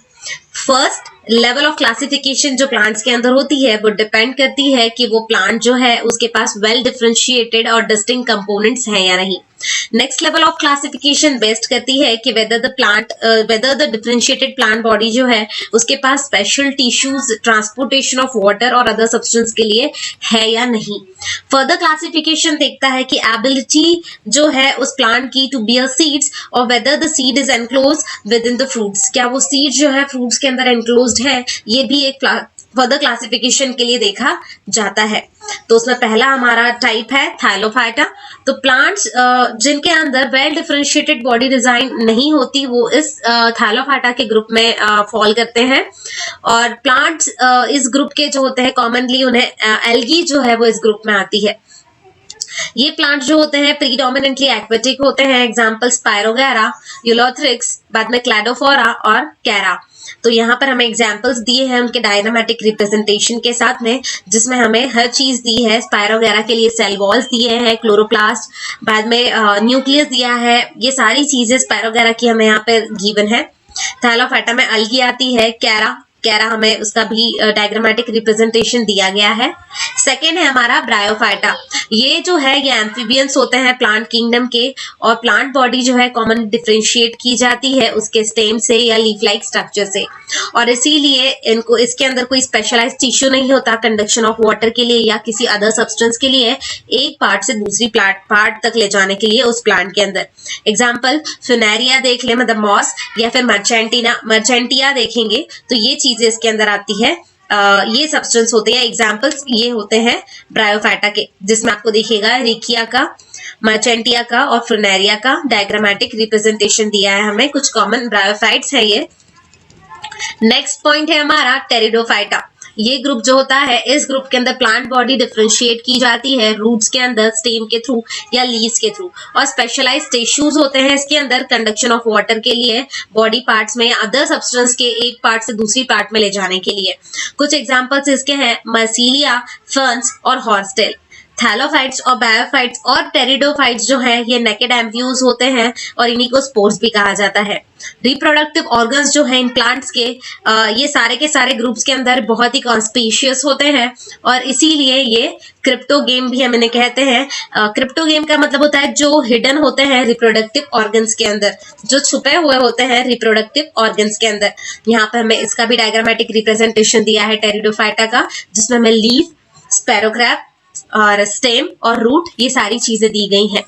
First level of classification जो प्लांट्स के अंदर होती है वो डिपेंड करती है कि वो प्लांट जो है उसके पास वेल डिफरेंशिएटेड और डिस्टिंक्ट कंपोनेंट्स हैं या नहीं। Next level of classification based करती है कि whether the differentiated plant body जो है उसके पास special tissues transportation of water और अदर सब्सटेंस के लिए है या नहीं। फर्दर क्लासिफिकेशन देखता है कि एबिलिटी जो है उस प्लांट की टू बियर सीड्स और whether the seed is enclose with in the fruits, क्या वो सीड जो है फ्रूट्स के अंदर एनक्लोज्ड है, ये भी एक फर्दर क्लासिफिकेशन के लिए देखा जाता है। तो उसमें पहला हमारा टाइप है थाइलोफाइटा। तो प्लांट्स जिनके अंदर वेल डिफरेंशिएटेड बॉडी डिजाइन नहीं होती वो इस थाइलोफाइटा के ग्रुप में फॉल करते हैं, और प्लांट्स इस ग्रुप के जो होते हैं कॉमनली उन्हें एल्गी जो है वो इस ग्रुप में आती है। ये प्लांट जो होते हैं प्रीडोमिनेंटली एक्वेटिक होते हैं, एग्जांपल स्पायरोगैरा, यूलोथ्रिक्स, बाद में क्लैडोफोरा और कैरा। तो यहाँ पर हमें एग्जांपल्स दिए हैं उनके डायनामेटिक रिप्रेजेंटेशन के साथ में, जिसमें हमें हर चीज दी है। स्पायरोगैरा के लिए सेल वॉल्स दिए हैं, क्लोरोप्लास्ट, बाद में न्यूक्लियस दिया है। ये सारी चीजें स्पायरोगैरा की हमें यहाँ पे गिवन है। थाइलोफाइटा में अलगी आती है, कैरा हमें उसका भी डायग्रामेटिक रिप्रेजेंटेशन दिया गया है। सेकेंड है हमारा ब्रायोफाइटा। ये जो है ये एम्फीबियंस होते हैं प्लांट किंगडम के, और प्लांट बॉडी जो है कॉमन डिफरेंशिएट की जाती है उसके स्टेम से या लीफ लाइक स्ट्रक्चर से, और इसीलिए इनको इसके अंदर कोई स्पेशलाइज्ड टिश्यू नहीं होता कंडक्शन ऑफ वाटर के लिए या किसी अदर सब्सटेंस के लिए, एक पार्ट से दूसरी पार्ट तक ले जाने के लिए उस प्लांट के अंदर। एग्जाम्पल फुनेरिया देख ले, मतलब मॉस, या फिर मर्चेंटिया देखेंगे तो ये चीजें इसके अंदर आती है। ये सब्सटेंस होते हैं, एग्जाम्पल्स ये होते हैं ब्रायोफाइटा के, जिसमें आपको देखिएगा रिकिया का, मर्चेंटिया का और फुनेरिया का डायग्रामेटिक रिप्रेजेंटेशन दिया है हमें। कुछ कॉमन ब्रायोफाइट्स है ये। नेक्स्ट पॉइंट है हमारा टेरिडोफाइटा। ये ग्रुप जो होता है, इस ग्रुप के अंदर प्लांट बॉडी डिफरेंशिएट की जाती है रूट्स के अंदर, स्टेम के थ्रू या लीव्स के थ्रू, और स्पेशलाइज्ड टिश्यूज होते हैं इसके अंदर कंडक्शन ऑफ वाटर के लिए, बॉडी पार्ट्स में अदर सब्सटेंस के एक पार्ट से दूसरी पार्ट में ले जाने के लिए। कुछ एग्जांपल्स इसके हैं माइसीलिया, फर्न्स और हॉर्सटेल। थैलोफाइट्स और बायोफाइट्स और टेरिडोफाइट्स जो हैं ये नेकेड एम्ब्रियोज होते हैं और इन्हीं को स्पोर्स भी कहा जाता है। रिप्रोडक्टिव ऑर्गन्स जो हैं इन प्लांट्स के ये सारे के सारे ग्रुप्स के अंदर बहुत ही कॉन्स्पीशियस होते हैं और इसीलिए ये क्रिप्टोगेम भी हम इन्हें कहते हैं। क्रिप्टोगेम का मतलब होता है जो हिडन होते हैं रिप्रोडक्टिव ऑर्गन्स के अंदर, जो छुपे हुए होते हैं रिप्रोडक्टिव ऑर्गन्स के अंदर। यहाँ पर हमें इसका भी डायग्रामेटिक रिप्रेजेंटेशन दिया है टेरिडोफाइटा का, जिसमें हमें लीफ, स्पैरोक्रैप और स्टेम और रूट ये सारी चीजें दी गई हैं।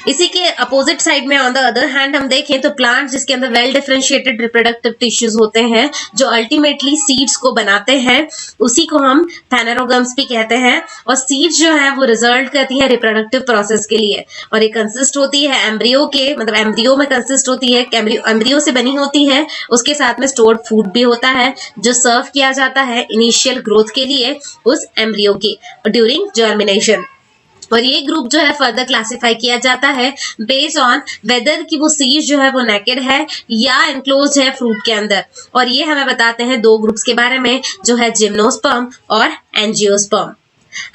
इसी के अपोजिट साइड में ऑन द अदर हैंड हम देखें तो प्लांट जिसके अंदर वेल डिफरेंशिएटेड रिप्रोडक्टिव टिश्यूज होते हैं जो अल्टीमेटली सीड्स को बनाते हैं, उसी को हम फैनेरोगम्स भी कहते हैं। और सीड्स जो है वो रिजल्ट करती है रिप्रोडक्टिव प्रोसेस के लिए और ये कंसिस्ट होती है एम्ब्रियो के, मतलब एम्ब्रियो में कंसिस्ट होती है, एम्ब्रियो से बनी होती है, उसके साथ में स्टोर्ड फूड भी होता है जो सर्व किया जाता है इनिशियल ग्रोथ के लिए उस एम्ब्रियो की ड्यूरिंग जर्मिनेशन। और ये ग्रुप जो है फर्दर क्लासिफाई किया जाता है बेस्ड ऑन वेदर की वो सीड जो है वो नेकेड है या एनक्लोज है फ्रूट के अंदर। और ये हमें बताते हैं दो ग्रुप्स के बारे में जो है जिम्नोस्पर्म और एंजियोस्पर्म।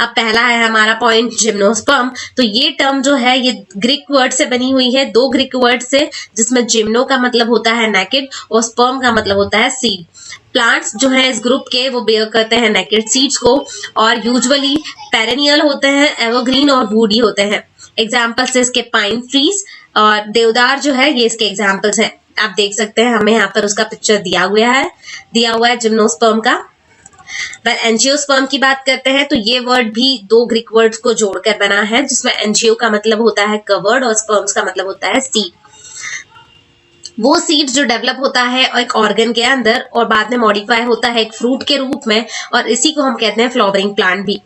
अब पहला है हमारा पॉइंट जिम्नोस्पर्म। तो ये टर्म जो है ये ग्रीक वर्ड से बनी हुई है, दो ग्रीक वर्ड से, जिसमें जिम्नो का मतलब होता है नेकेड और स्पर्म का मतलब होता है सीड। प्लांट्स जो है इस ग्रुप के वो बेयर करते हैं नेकेड सीड्स को और यूजुअली पेरेनियल होते हैं, एवरग्रीन और वुडी होते हैं। एग्जाम्पल्स इसके पाइन ट्रीज और देवदार जो है ये इसके एग्जाम्पल्स हैं। आप देख सकते हैं हमें यहाँ पर उसका पिक्चर दिया हुआ है जिम्नोस्पर्म का। एंजियोस्पर्म की बात करते हैं तो ये वर्ड भी दो ग्रीक वर्ड्स को जोड़कर बना है, जिसमें एंजियो का मतलब होता है कवर्ड और स्पर्म्स का मतलब होता है सीड। वो सीड जो डेवलप होता है एक ऑर्गन के अंदर और बाद में मॉडिफाई होता है एक फ्रूट के रूप में, और इसी को हम कहते हैं फ्लावरिंग प्लांट भी।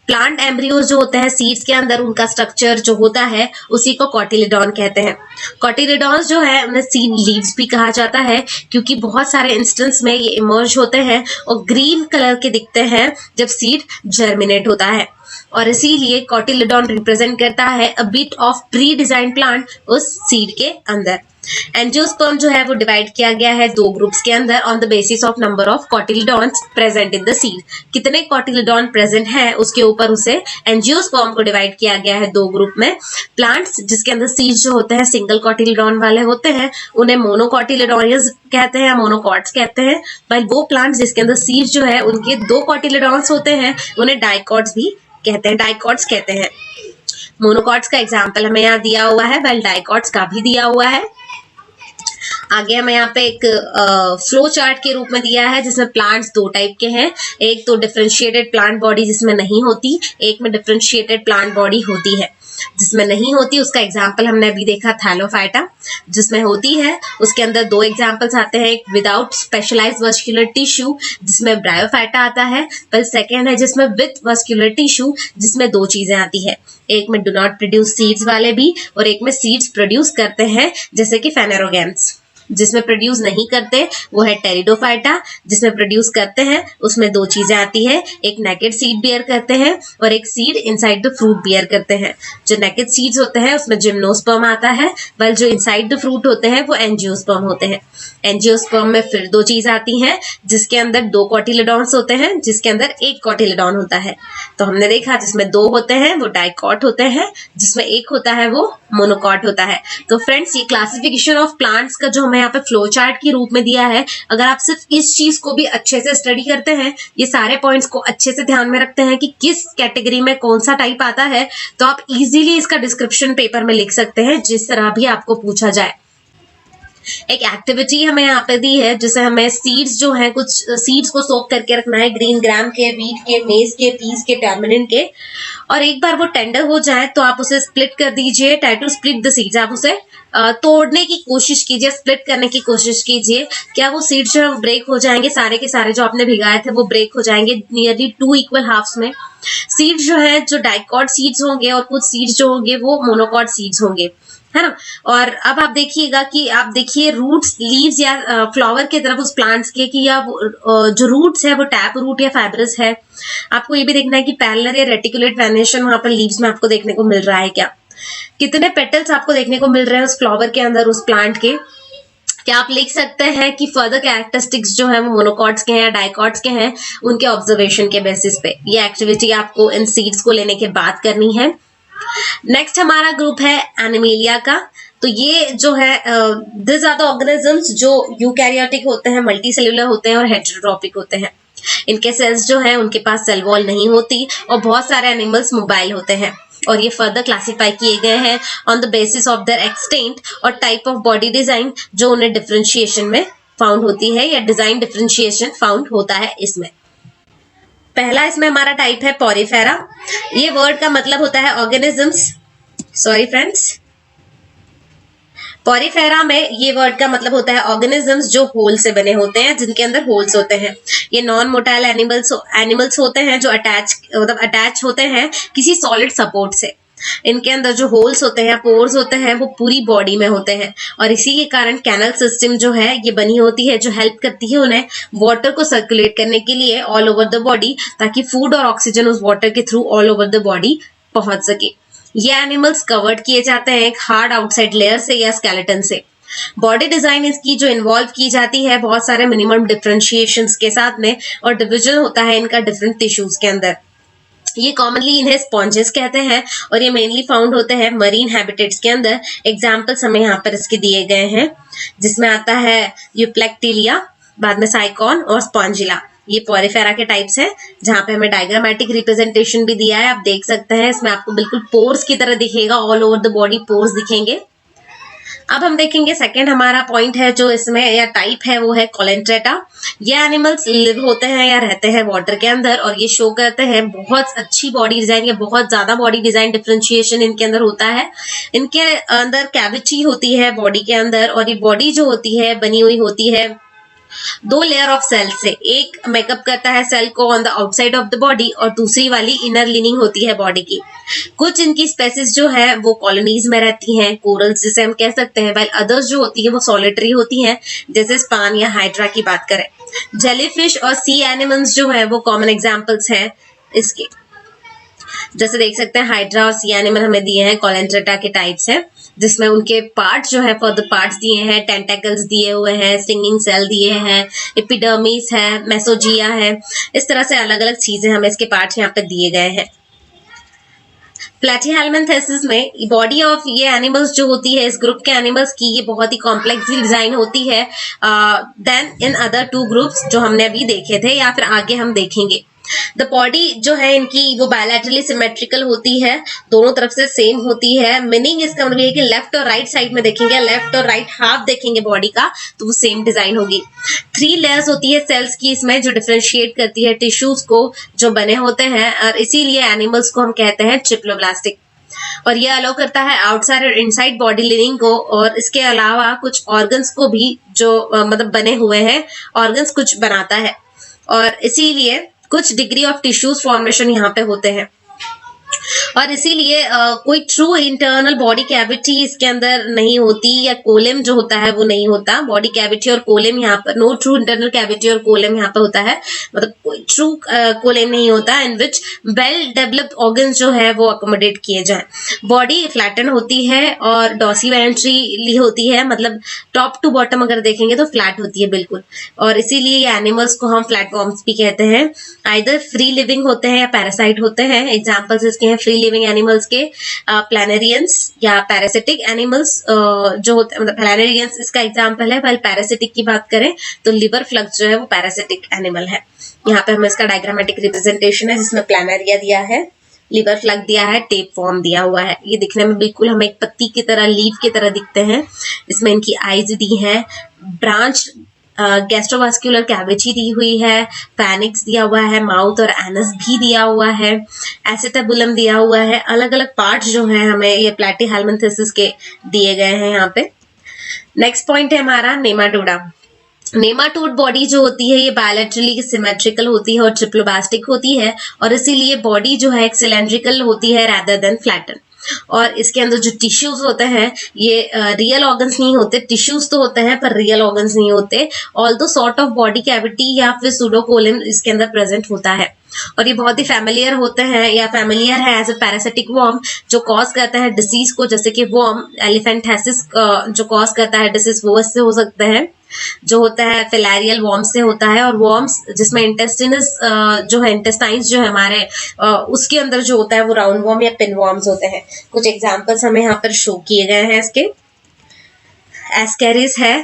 प्लांट एम्ब्रियोज जो होते हैं सीड्स के अंदर, उनका स्ट्रक्चर जो होता है उसी को कॉटिलिडॉन कहते हैं। कॉटिलिडॉन्स जो है उन्हें सीड लीव्स भी कहा जाता है क्योंकि बहुत सारे इंस्टेंस में ये इमर्ज होते हैं और ग्रीन कलर के दिखते हैं जब सीड जर्मिनेट होता है, और इसीलिए कॉटिलिडॉन रिप्रेजेंट करता है a bit of pre design plant उस सीड के अंदर। एंजियोस्पर्म जो है वो डिवाइड किया गया है दो ग्रुप्स के अंदर on the basis of number of cotyledons present in the seed. कितने कॉटिलिडॉन प्रेजेंट है उसके ऊपर उसे एंजियोस्पर्म को डिवाइड किया गया है दो ग्रुप में। प्लांट्स जिसके अंदर सीड जो होते हैं सिंगल कॉटिलिडॉन वाले होते हैं उन्हें मोनोकॉटिलिडॉनियस कहते हैं, मोनोकॉट्स कहते हैं। वहीं वो प्लांट्स जिसके अंदर सीड जो है उनके दो कॉटिलिडॉन्स होते हैं उन्हें डाइकॉट्स भी कहते हैं, डाइकॉट्स कहते हैं। मोनोकॉट्स का एग्जाम्पल हमें यहाँ दिया हुआ है, वेल डाइकॉट्स का भी दिया हुआ है। आगे हमें यहाँ पे एक फ्लो चार्ट के रूप में दिया है जिसमें प्लांट्स दो टाइप के हैं, एक तो डिफरेंशिएटेड प्लांट बॉडी जिसमें नहीं होती, एक में डिफरेंशिएटेड प्लांट बॉडी होती है। जिसमें नहीं होती उसका एग्जाम्पल हमने अभी देखा थैलोफाइटा, जिसमें होती है उसके अंदर दो एग्जाम्पल्स आते हैं, एक विदाउट स्पेशलाइज्ड वस्कुलर टिश्यू जिसमें ब्रायोफाइटा आता है, पर सेकेंड है जिसमें विथ वस्कुलर टिश्यू जिसमें दो चीजें आती है, एक में डू नॉट प्रोड्यूस सीड्स वाले भी और एक में सीड्स प्रोड्यूस करते हैं जैसे कि फेनेरोगैम्स। जिसमें प्रोड्यूस नहीं करते वो है टेरिडोफाइटा, जिसमें प्रोड्यूस करते हैं उसमें दो चीजें आती है, एक नेकेड सीड बियर करते हैं और एक seed inside the fruit bear करते हैं। जो नेकेड सीड्स होते हैं उसमें जिम्नोस्पर्म आता है, वल जो इनसाइड द फ्रूट होते हैं वो एंजियोस्पर्म होते हैं। एंजियोस्पर्म में फिर दो चीज आती हैं जिसके अंदर दो कॉटिलिडॉन्स होते हैं, जिसके अंदर एक कॉटिलिडॉन होता है। तो हमने देखा जिसमें दो होते हैं वो डाइकॉट होते हैं, जिसमें एक होता है वो मोनोकॉट होता है। तो फ्रेंड्स ये क्लासिफिकेशन ऑफ प्लांट्स का जो हमें यहाँ पे फ्लो चार्ट के रूप में दिया है, अगर आप सिर्फ इस चीज को भी अच्छे से स्टडी करते हैं, ये सारे पॉइंट्स को अच्छे से ध्यान में रखते हैं कि किस कैटेगरी में कौन सा टाइप आता है, तो आप इजीली इसका डिस्क्रिप्शन पेपर में लिख सकते हैं जिस तरह भी आपको पूछा जाए। एक एक्टिविटी हमें यहाँ पे दी है जिसे हमें सीड्स जो है, कुछ सीड्स को सोक करके रखना है, ग्रीन ग्राम के, वीट के, मेज के, पीस के, टैमरिंड के, और एक बार वो टेंडर हो जाए तो आप उसे स्प्लिट कर दीजिए। Try to split the seeds, आप उसे तोड़ने की कोशिश कीजिए, स्प्लिट करने की कोशिश कीजिए। क्या वो सीड्स जो है ब्रेक हो जाएंगे, सारे के सारे जो आपने भिगाए थे वो ब्रेक हो जाएंगे नियरली 2 इक्वल हाफ्स में। सीड्स जो है जो डाइकॉट सीड्स होंगे और कुछ सीड्स जो होंगे वो मोनोकॉट सीड्स होंगे। है ना। और अब आप देखिएगा कि आप देखिए रूट्स, लीव्स या फ्लावर की तरफ उस प्लांट्स के कि या जो रूट्स है वो टैप रूट या फाइब्रस है। आपको ये भी देखना है कि पैरेलल या रेटिकुलेट वेनेशन वहां पर लीव्स में आपको देखने को मिल रहा है क्या, कितने पेटल्स आपको देखने को मिल रहे हैं उस फ्लावर के अंदर, उस प्लांट के। क्या आप लिख सकते हैं कि फर्दर कैरेक्टरिस्टिक्स जो है वो मोनोकॉट्स के हैं या डाइकॉट्स के हैं, उनके ऑब्जर्वेशन के बेसिस पे ये एक्टिविटी आपको इन सीड्स को लेने के बाद करनी है। नेक्स्ट हमारा ग्रुप है एनिमेलिया का। तो ये जो है दिस आर द ऑर्गेनिजम्स जो यूकैरियोटिक होते हैं, मल्टीसेल्युलर होते हैं और हेटेरोट्रॉपिक होते हैं। इनके सेल्स जो है उनके पास सेल वॉल नहीं होती और बहुत सारे एनिमल्स मोबाइल होते हैं और ये फर्दर क्लासिफाई किए गए हैं on the basis of there extent और टाइप ऑफ बॉडी डिजाइन जो उन्हें डिफरेंशिएशन में फाउंड होती है या डिजाइन डिफरेंशिएशन फाउंड होता है इसमें। पहला इसमें हमारा टाइप है पॉरीफेरा। ये वर्ड का मतलब होता है ऑर्गेनिजम्स, सॉरी फ्रेंड्स, पॉरीफेरा में ये वर्ड का मतलब होता है ऑर्गेनिजम्स जो होल से बने होते हैं, जिनके अंदर होल्स होते हैं। ये नॉन मोटाइल एनिमल्स होते हैं जो अटैच होते हैं किसी सॉलिड सपोर्ट से। इनके अंदर जो होल्स होते हैं, पोर्स होते हैं, वो पूरी बॉडी में होते हैं और इसी के कारण कैनल सिस्टम जो है ये बनी होती है जो हेल्प करती है उन्हें वाटर को सर्कुलेट करने के लिए ऑल ओवर द बॉडी, ताकि फूड और ऑक्सीजन उस वाटर के through all over the body पहुंच सके। ये एनिमल्स कवर्ड किए जाते हैं एक हार्ड आउटसाइड लेयर से या स्केलेटन से। बॉडी डिजाइन इसकी जो इन्वॉल्व की जाती है बहुत सारे मिनिमम डिफरेंशिएशंस के साथ में और डिवीजन होता है इनका डिफरेंट टिश्यूज के अंदर। ये कॉमनली इन्हें स्पॉन्जेस कहते हैं और ये मेनली फाउंड होते हैं मरीन हैबिटेट्स के अंदर। एग्जाम्पल्स हमें यहाँ पर इसके दिए गए हैं, जिसमें आता है यूप्लेक्टिलिया, बाद में साइकॉन और स्पॉन्जिला। ये पॉरीफेरा के टाइप्स हैं, जहां पे हमें डायग्रामेटिक रिप्रेजेंटेशन भी दिया है, आप देख सकते हैं। इसमें आपको बिल्कुल पोर्स की तरह दिखेगा, all over the body pores दिखेंगे। अब हम देखेंगे सेकंड हमारा पॉइंट है जो इसमें या टाइप है वो है कोलेंट्रेटा। ये एनिमल्स लिव होते हैं या रहते हैं वाटर के अंदर और ये शो करते हैं बहुत अच्छी बॉडी डिजाइन या बहुत ज्यादा बॉडी डिजाइन डिफरेंशिएशन इनके अंदर होता है। इनके अंदर कैविटी होती है बॉडी के अंदर और ये बॉडी जो होती है बनी हुई होती है दो लेयर ऑफ सेल से। एक मेकअप करता है सेल को on the outside of the body और दूसरी वाली इनर लिनिंग होती है बॉडी की। कुछ इनकी स्पेसीज जो है वो कॉलोनीज में रहती हैं, कोरल्स जिसे हम कह सकते हैं, वाइल अदर्स जो होती है वो सॉलिटरी होती हैं, जैसे स्पान या हाइड्रा की बात करें। जेलीफिश और सी एनिमल्स जो है वो कॉमन एग्जाम्पल्स हैं इसके। जैसे देख सकते हैं हाइड्रा और सी एनिमल हमें दिए हैं, कोलेंट्रेटा के टाइप्स हैं, जिसमें उनके पार्ट्स जो है फर्दर पार्ट्स दिए हैं, टेंटेकल्स दिए हुए हैं, स्टिंगिंग सेल दिए हैं, एपिडर्मिस है, मेसोजिया है। इस तरह से अलग अलग चीजें हमें इसके पार्ट्स यहाँ पे दिए गए हैं। प्लेटीहेल्मिन्थेसिस में बॉडी ऑफ ये एनिमल्स जो होती है इस ग्रुप के एनिमल्स की, ये बहुत ही कॉम्प्लेक्स डिजाइन होती है then in other two groups जो हमने अभी देखे थे या फिर आगे हम देखेंगे। द बॉडी जो है इनकी वो बायलैटरली सिमेट्रिकल होती है, दोनों तरफ से सेम होती है। मीनिंग इसका मतलब ये कि लेफ्ट और राइट साइड में देखेंगे, लेफ्ट और राइट हाफ देखेंगे बॉडी का, तो वो सेम डिजाइन होगी। 3 लेयर्स होती है सेल्स की इसमें जो डिफरेंशिएट करती है टिश्यूज को जो बने होते हैं और इसीलिए एनिमल्स को हम कहते हैं ट्रिप्लोब्लास्टिक। और ये अलाउ करता है आउटसाइड और इनसाइड बॉडी लिविंग को, और इसके अलावा कुछ ऑर्गन्स को भी जो मतलब बने हुए हैं, ऑर्गन्स कुछ बनाता है और इसीलिए कुछ डिग्री ऑफ टिश्यूज फॉर्मेशन यहाँ पे होते हैं। और इसीलिए कोई ट्रू इंटरनल बॉडी कैविटी इसके अंदर नहीं होती या कोलेम जो होता है वो नहीं होता। बॉडी कैविटी और कोलेम यहाँ पर, नो ट्रू इंटरनल कैविटी और कोलेम यहाँ पर होता है, मतलब कोई ट्रू कोलेम नहीं होता इन विच वेल डेवलप्ड ऑर्गन्स जो है वो अकोमोडेट किए जाए। बॉडी फ्लैटन होती है और डॉर्सिवेंट्री होती है, मतलब टॉप टू बॉटम अगर देखेंगे तो फ्लैट होती है बिल्कुल, और इसीलिए ये एनिमल्स को हम फ्लैटफॉर्म्स भी कहते हैं। आइदर फ्री लिविंग होते हैं या पैरासाइट होते हैं। एग्जाम्पल्स इसके फ्री लिविंग एनिमल्स के प्लानेरियंस या पैरासिटिक एनिमल्स जो होते हैं, मतलब प्लानेरियंस इसका एग्जांपल है। पर पैरासिटिक की बात करें तो लिवर फ्लक्स जो है वो पैरासिटिक एनिमल है। यहाँ पे हमें इसका डायग्रामेटिक रिप्रेजेंटेशन है जिसमें प्लानेरिया दिया है, लिवर फ्लग दिया है, टेप फॉर्म दिया हुआ है। ये दिखने में बिल्कुल हमें एक पत्ती की तरह, लीफ की तरह दिखते हैं। इसमें इनकी आईज दी है, ब्रांच गैस्ट्रोवास्कुलर कैविटी दी हुई है, पैनिक्स दिया हुआ है, माउथ और एनस भी दिया हुआ है, एसिटेबुलम दिया हुआ है। अलग अलग पार्ट्स जो है हमें ये प्लेटीहेल्मिन्थेसिस के दिए गए हैं यहाँ पे। नेक्स्ट पॉइंट है हमारा नेमाटोडा। नेमाटोड बॉडी जो होती है ये बायलैटरली सिमेट्रिकल होती है और ट्रिप्लोब्लास्टिक होती है, और इसीलिए बॉडी जो है सिलेंड्रिकल होती है रादर देन फ्लैटन। और इसके अंदर जो टिश्यूज होते हैं ये रियल ऑर्गन्स नहीं होते, टिश्यूज तो होते हैं पर रियल ऑर्गन्स नहीं होते। Although sort of body cavity या फिर सूडोकोलन इसके अंदर प्रेजेंट होता है और ये बहुत ही फैमिलियर होते हैं या फैमिलियर है एज अ पैरासिटिक वर्म जो कॉज करता है डिसीज को, जैसे कि वर्म एलिफेंथाइसिस जो कॉज करता है डिसीज वो इससे हो सकते हैं, जो होता है फिलारियल वर्म्स से होता है। और वर्म्स जिसमें इंटेस्टिनस जो है इंटेस्टाइन्स जो है हमारे उसके अंदर जो होता है वो राउंड वर्म या पिन वर्म्स होते हैं। कुछ एग्जांपल्स हमें यहाँ पर शो किए गए हैं इसके, एस्केरिस है,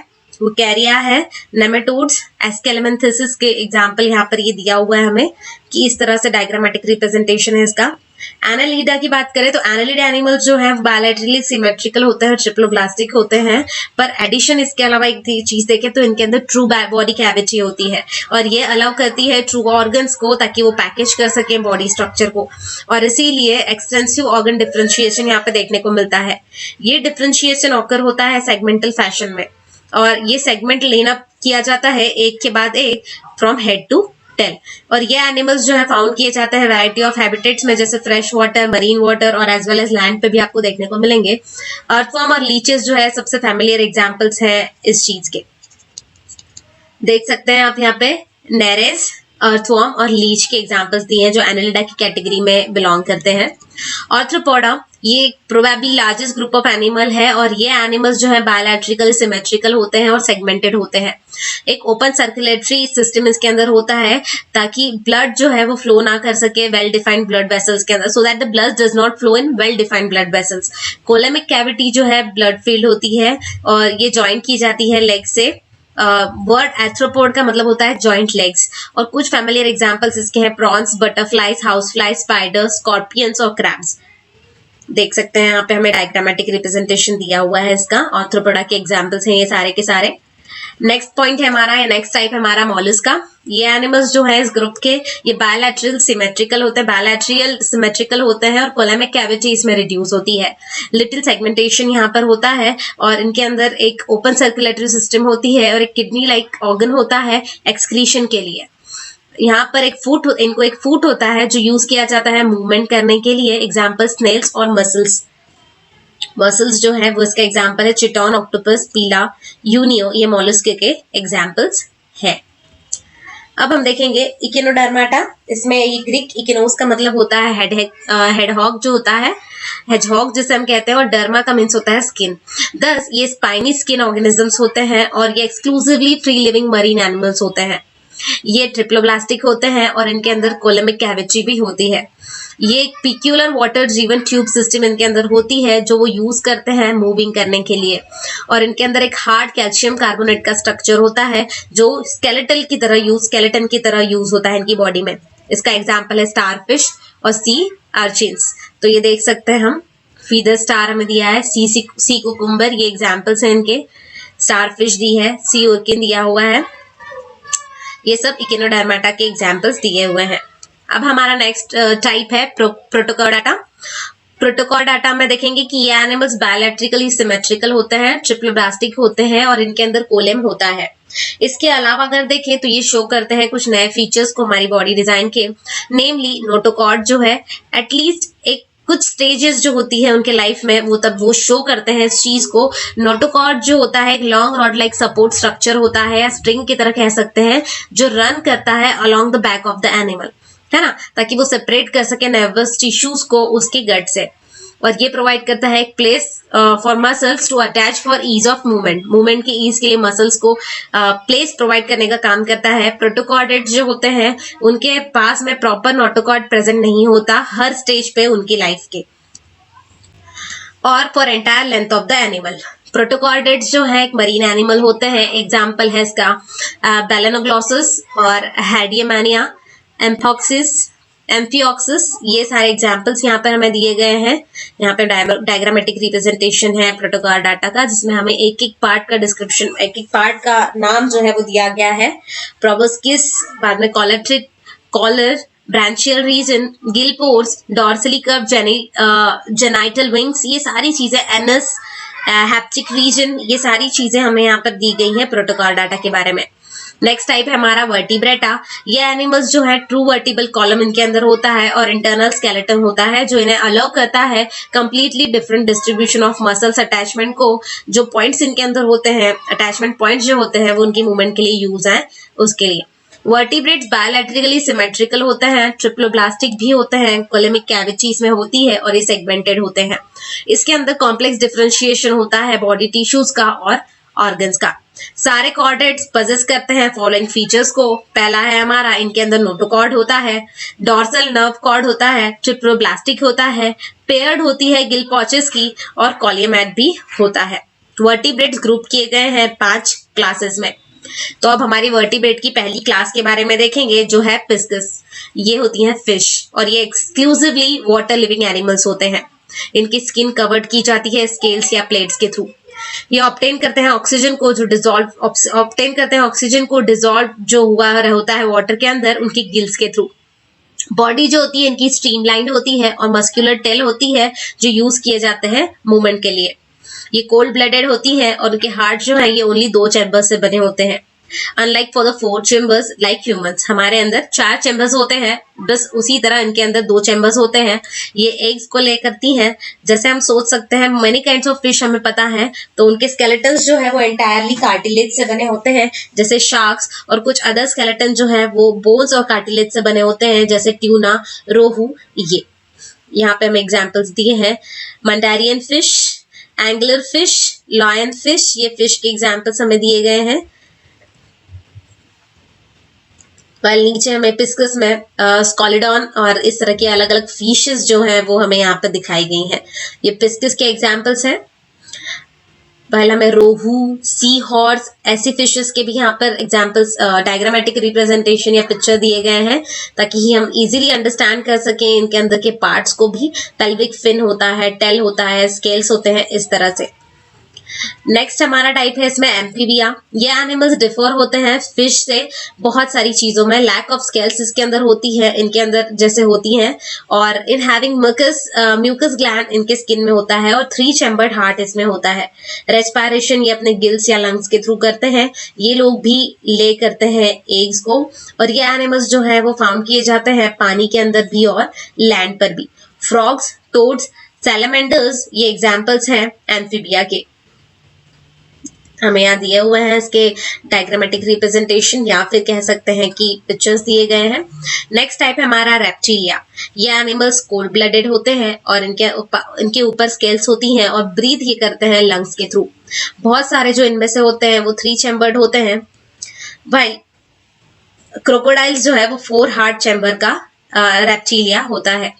वुकेरिया है, नेमेटोड्स, एस्केलेमेंथिसिस के एग्जांपल यहाँ पर ये दिया हुआ है हमें कि इस तरह से डायग्रामेटिक रिप्रेजेंटेशन है इसका। एनालिडा की बात करें तो एनालिड एनिमल्स जो है बायलैटरली सिमेट्रिकल होते हैं, ट्रिप्लोब्लास्टिक होते हैं, पर एडिशन इसके अलावा एक चीज देखें तो इनके अंदर ट्रू बॉडी कैविटी होती है और ये अलाउ करती है ट्रू ऑर्गन्स को ताकि वो पैकेज कर सके बॉडी स्ट्रक्चर को, और इसीलिए एक्सटेंसिव ऑर्गन डिफरेंशिएशन यहाँ पे देखने को मिलता है। ये डिफरेंशिएशन ऑकर होता है सेगमेंटल फैशन में और ये सेगमेंट लेना किया जाता है एक के बाद एक फ्रॉम हेड टू टेल। और ये एनिमल्स जो है फाउंड किए जाते हैं वैरायटी ऑफ हैबिटेट्स में, जैसे फ्रेश वाटर, मरीन वाटर और एज वेल एज लैंड पे भी आपको देखने को मिलेंगे। अर्थवर्म और लीचेस जो है सबसे फैमिलियर एग्जांपल्स है इस चीज के। देख सकते हैं आप यहाँ पे नेरेस, अर्थवर्म और लीच के एग्जांपल्स दिए हैं जो एनालिडा की कैटेगरी में बिलोंग करते हैं। आर्थ्रोपोडा ये probably largest group of animal है और ये एनिमल्स जो है बायलैटरिकल सिमेट्रिकल होते हैं और सेगमेंटेड होते हैं। एक ओपन सर्कुलेटरी सिस्टम इसके अंदर होता है ताकि ब्लड जो है वो फ्लो ना कर सके वेल डिफाइंड ब्लड वेसल्स के अंदर, so that the blood does not flow in well defined blood vessels. Coelomic cavity जो है ब्लड फील्ड होती है और ये ज्वाइन की जाती है लेग से। वर्ड एथ्रोपोड का मतलब होता है जॉइंट लेग्स। और कुछ फैमिलियर एग्जांपल्स इसके हैं prawns, butterflies, house flies, spiders, scorpions और क्रैब्स। देख सकते हैं यहाँ पे हमें डायग्रामेटिक रिप्रेजेंटेशन दिया हुआ है इसका। आर्थ्रोपोडा के एग्जांपल्स हैं ये सारे के सारे। नेक्स्ट पॉइंट है हमारा या नेक्स्ट टाइप है हमारा मॉलस्का। ये एनिमल्स जो है इस ग्रुप के ये बायलैटरल सिमेट्रिकल होते हैं, बायलैटरल सिमेट्रिकल होते हैं और कोलेमिक कैविटी इसमें रिड्यूस होती है। लिटिल सेगमेंटेशन यहाँ पर होता है और इनके अंदर एक ओपन सर्कुलेटरी सिस्टम होती है और एक किडनी लाइक ऑर्गन होता है एक्सक्रीशन के लिए। यहाँ पर इनको एक फूट होता है जो यूज किया जाता है मूवमेंट करने के लिए। एग्जाम्पल स्नेल्स और मसल्स। मसल्स जो है वो इसका एग्जाम्पल है चिटॉन, ऑक्टोपस, पीला, यूनियो, ये मोलस्क के एग्जाम्पल्स है। अब हम देखेंगे इकिनोडर्माटा। इसमें ये ग्रीक इकिनोस का मतलब होता है हेडहॉग जो होता है, हेजहॉग जिसे हम कहते हैं, और डर्मा का मीन्स होता है स्किन। दस ये स्पाइनी स्किन ऑर्गेनिजम्स होते हैं और ये exclusively free living marine animals होते हैं। ये ट्रिप्लोब्लास्टिक होते हैं और इनके अंदर कोलेमिक कैविटी भी होती है। ये एक peculiar water driven tube system इनके अंदर होती है जो वो यूज करते हैं मूविंग करने के लिए। और इनके अंदर एक हार्ड कैल्शियम कार्बोनेट का स्ट्रक्चर होता है जो स्केलेटन की तरह यूज होता है इनकी बॉडी में। इसका एग्जाम्पल है स्टारफिश और सी अर्चिन्स। तो ये देख सकते हैं हम, फीदर स्टार हमें दिया है, सी कुकुम्बर, ये एग्जाम्पल्स हैं इनके। स्टारफिश दी है, सी ऑर्किन दिया हुआ है। ये सब इकिनोडर्माटा के एग्जाम्पल्स दिए हुए हैं। अब हमारा नेक्स्ट टाइप है प्रोटोकॉर्डाटा। प्रोटोकॉर्डाटा में देखेंगे कि ये एनिमल्स बायलैटरिकली सिमेट्रिकल होते हैं, ट्रिप्लोब्लास्टिक होते हैं और इनके अंदर कोलेम होता है। इसके अलावा अगर देखें तो ये शो करते हैं कुछ नए फीचर्स को हमारी बॉडी डिजाइन के, नेमली नोटोकॉर्ड जो है एटलीस्ट एक कुछ स्टेजेस जो होती है उनके लाइफ में वो तब वो शो करते हैं इस चीज को। नोटोकॉर्ड जो होता है एक long rod like support structure होता है या स्ट्रिंग की तरह कह सकते हैं जो रन करता है along the back of the animal, है ना, ताकि वो सेपरेट कर सके नर्वस टिश्यूज को उसके गट से। और ये प्रोवाइड करता है एक place for muscles to attach for ease of movement के ईज के लिए मसल्स को प्लेस प्रोवाइड करने का काम करता है। प्रोटोकॉर्डेट्स जो होते हैं उनके पास में प्रॉपर नोटोकॉर्ड प्रेजेंट नहीं होता हर स्टेज पे उनकी लाइफ के, और for entire length of the animal. Protochordates जो है एक मरीन एनिमल होते हैं। एग्जाम्पल है इसका बेलेनोग्लॉसस और हैडियमानिया, एम्फियोक्सिस, ये सारे एग्जाम्पल्स यहाँ पर हमें दिए गए हैं। यहाँ पे डायग्रामेटिक रिप्रेजेंटेशन है प्रोटोकॉर्डाटा का जिसमें हमें एक एक पार्ट का डिस्क्रिप्शन, एक एक पार्ट का नाम जो है वो दिया गया है। प्रोबोस्किस, बाद में collar, branchial region, gill pores, dorsally curve, genital wings, ये सारी चीजें, एनस, हैप्टिक रीजन, ये सारी चीजें हमें यहाँ पर दी गई है प्रोटोकॉर्डाटा के बारे में। नेक्स्ट टाइप है हमारा वर्टिब्रेटा। ये एनिमल्स जो है ट्रू वर्टिबल कॉलम इनके अंदर होता है और इंटरनल स्केलेटन होता है जो इन्हें अलाउ करता है completely different distribution of muscles attachment को। जो पॉइंट्स इनके अंदर होते हैं, अटैचमेंट पॉइंट्स जो होते हैं वो उनकी मूवमेंट के लिए यूज है उसके लिए। वर्टिब्रेट्स बायोलैटरली सिमेट्रिकल होते हैं, ट्रिप्लोब्लास्टिक भी होते हैं, कोलेमिक कैविटी इसमें होती है और ये सेगमेंटेड होते हैं। इसके अंदर कॉम्प्लेक्स डिफरेंशिएशन होता है बॉडी टिश्यूज का और ऑर्गन्स का। सारे कॉर्डेट्स पजेस करते हैं फॉलोइंग फीचर्स को। पहला है हमारा, इनके अंदर नोटोकॉर्ड होता है, डॉर्सल नर्व कॉर्ड होता है, ट्रिप्लोब्लास्टिक होता है, पेयर्ड होती है गिल पॉचेस की और कॉलियोमैट भी होता है। वर्टिब्रेट्स ग्रुप किए गए हैं 5 क्लासेस में। तो अब हमारी वर्टिब्रेट की पहली क्लास के बारे में देखेंगे जो है पिस्कस। ये होती हैं फिश और ये एक्सक्लूसिवली वाटर लिविंग एनिमल्स होते हैं। इनकी स्किन कवर्ड की जाती है स्केल्स या प्लेट्स के थ्रू। ये ऑब्टेन करते हैं ऑक्सीजन को डिसॉल्व जो हुआ होता है वाटर के अंदर उनकी गिल्स के थ्रू। बॉडी जो होती है इनकी स्ट्रीमलाइंड होती है और मस्कुलर टेल होती है जो यूज किए जाते हैं मूवमेंट के लिए। ये कोल्ड ब्लडेड होती है और उनके हार्ट जो है ये ओनली 2 चैम्बर्स से बने होते हैं। Unlike for the 4 chambers like humans, हमारे अंदर 4 चैम्बर्स होते हैं, बस उसी तरह इनके अंदर 2 चैम्बर्स होते हैं। ये एग्स को ले करती हैं। जैसे हम सोच सकते हैं मेनी काइंड्स ऑफ फिश हमें पता है, तो उनके स्केलेटन्स जो है वो एंटायरली कार्टिलेज से बने होते हैं जैसे शार्क्स, और कुछ अदर स्केलेटन जो है वो बोन्स और कार्टिलेज से बने होते हैं जैसे ट्यूना, रोहू। ये यहाँ पे हमें एग्जाम्पल्स दिए हैं, mandarin fish, angler fish, lion fish, ये फिश के एग्जाम्पल्स हमें दिए गए हैं। नीचे हमें पिस्कस में स्कॉलिडॉन और इस तरह की अलग अलग फिशेस जो हैं वो हमें यहाँ पर दिखाई गई हैं। ये पिस्कस के एग्जाम्पल्स हैं। पहला में रोहू, सी हॉर्स, ऐसी फिशेस के भी यहाँ पर एग्जाम्पल्स डायग्रामेटिक रिप्रेजेंटेशन या पिक्चर दिए गए हैं ताकि हम इजीली अंडरस्टैंड कर सकें इनके अंदर के पार्ट्स को भी। पेल्विक फिन होता है, टेल होता है, स्केल्स होते हैं, इस तरह से। नेक्स्ट हमारा टाइप है इसमें एम्फीबिया। ये एनिमल्स डिफर होते हैं फिश से बहुत सारी चीजों में। लैक ऑफ स्केल्स इसके अंदर होती है, इनके अंदर जैसे होती हैं, और इन हैविंग म्यूकस ग्लैंड इनके स्किन में होता है और 3 चैम्बर्ड हार्ट इसमें होता है। रेस्पिरेशन ये अपने गिल्स या लंग्स के थ्रू करते हैं। ये लोग भी ले करते हैं एग्स को, और ये एनिमल्स जो है वो फाउंड किए जाते हैं पानी के अंदर भी और लैंड पर भी। फ्रॉग्स, टोड्स, सैलमेंडर्स ये एग्जाम्पल्स हैं एम्फीबिया के। हमें यहाँ दिए हुए हैं इसके डायग्रामेटिक रिप्रेजेंटेशन या फिर कह सकते हैं कि पिक्चर्स दिए गए हैं। नेक्स्ट टाइप है हमारा रेप्टिलिया। ये एनिमल्स कोल्ड ब्लडेड होते हैं और इनके ऊपर स्केल्स होती हैं और ब्रीथ ही करते हैं लंग्स के थ्रू। बहुत सारे जो इनमें से होते हैं वो 3 चैम्बर्ड होते हैं। भाई क्रोकोडाइल्स जो है वो 4 हार्ट चैम्बर का रेप्टिलिया होता है।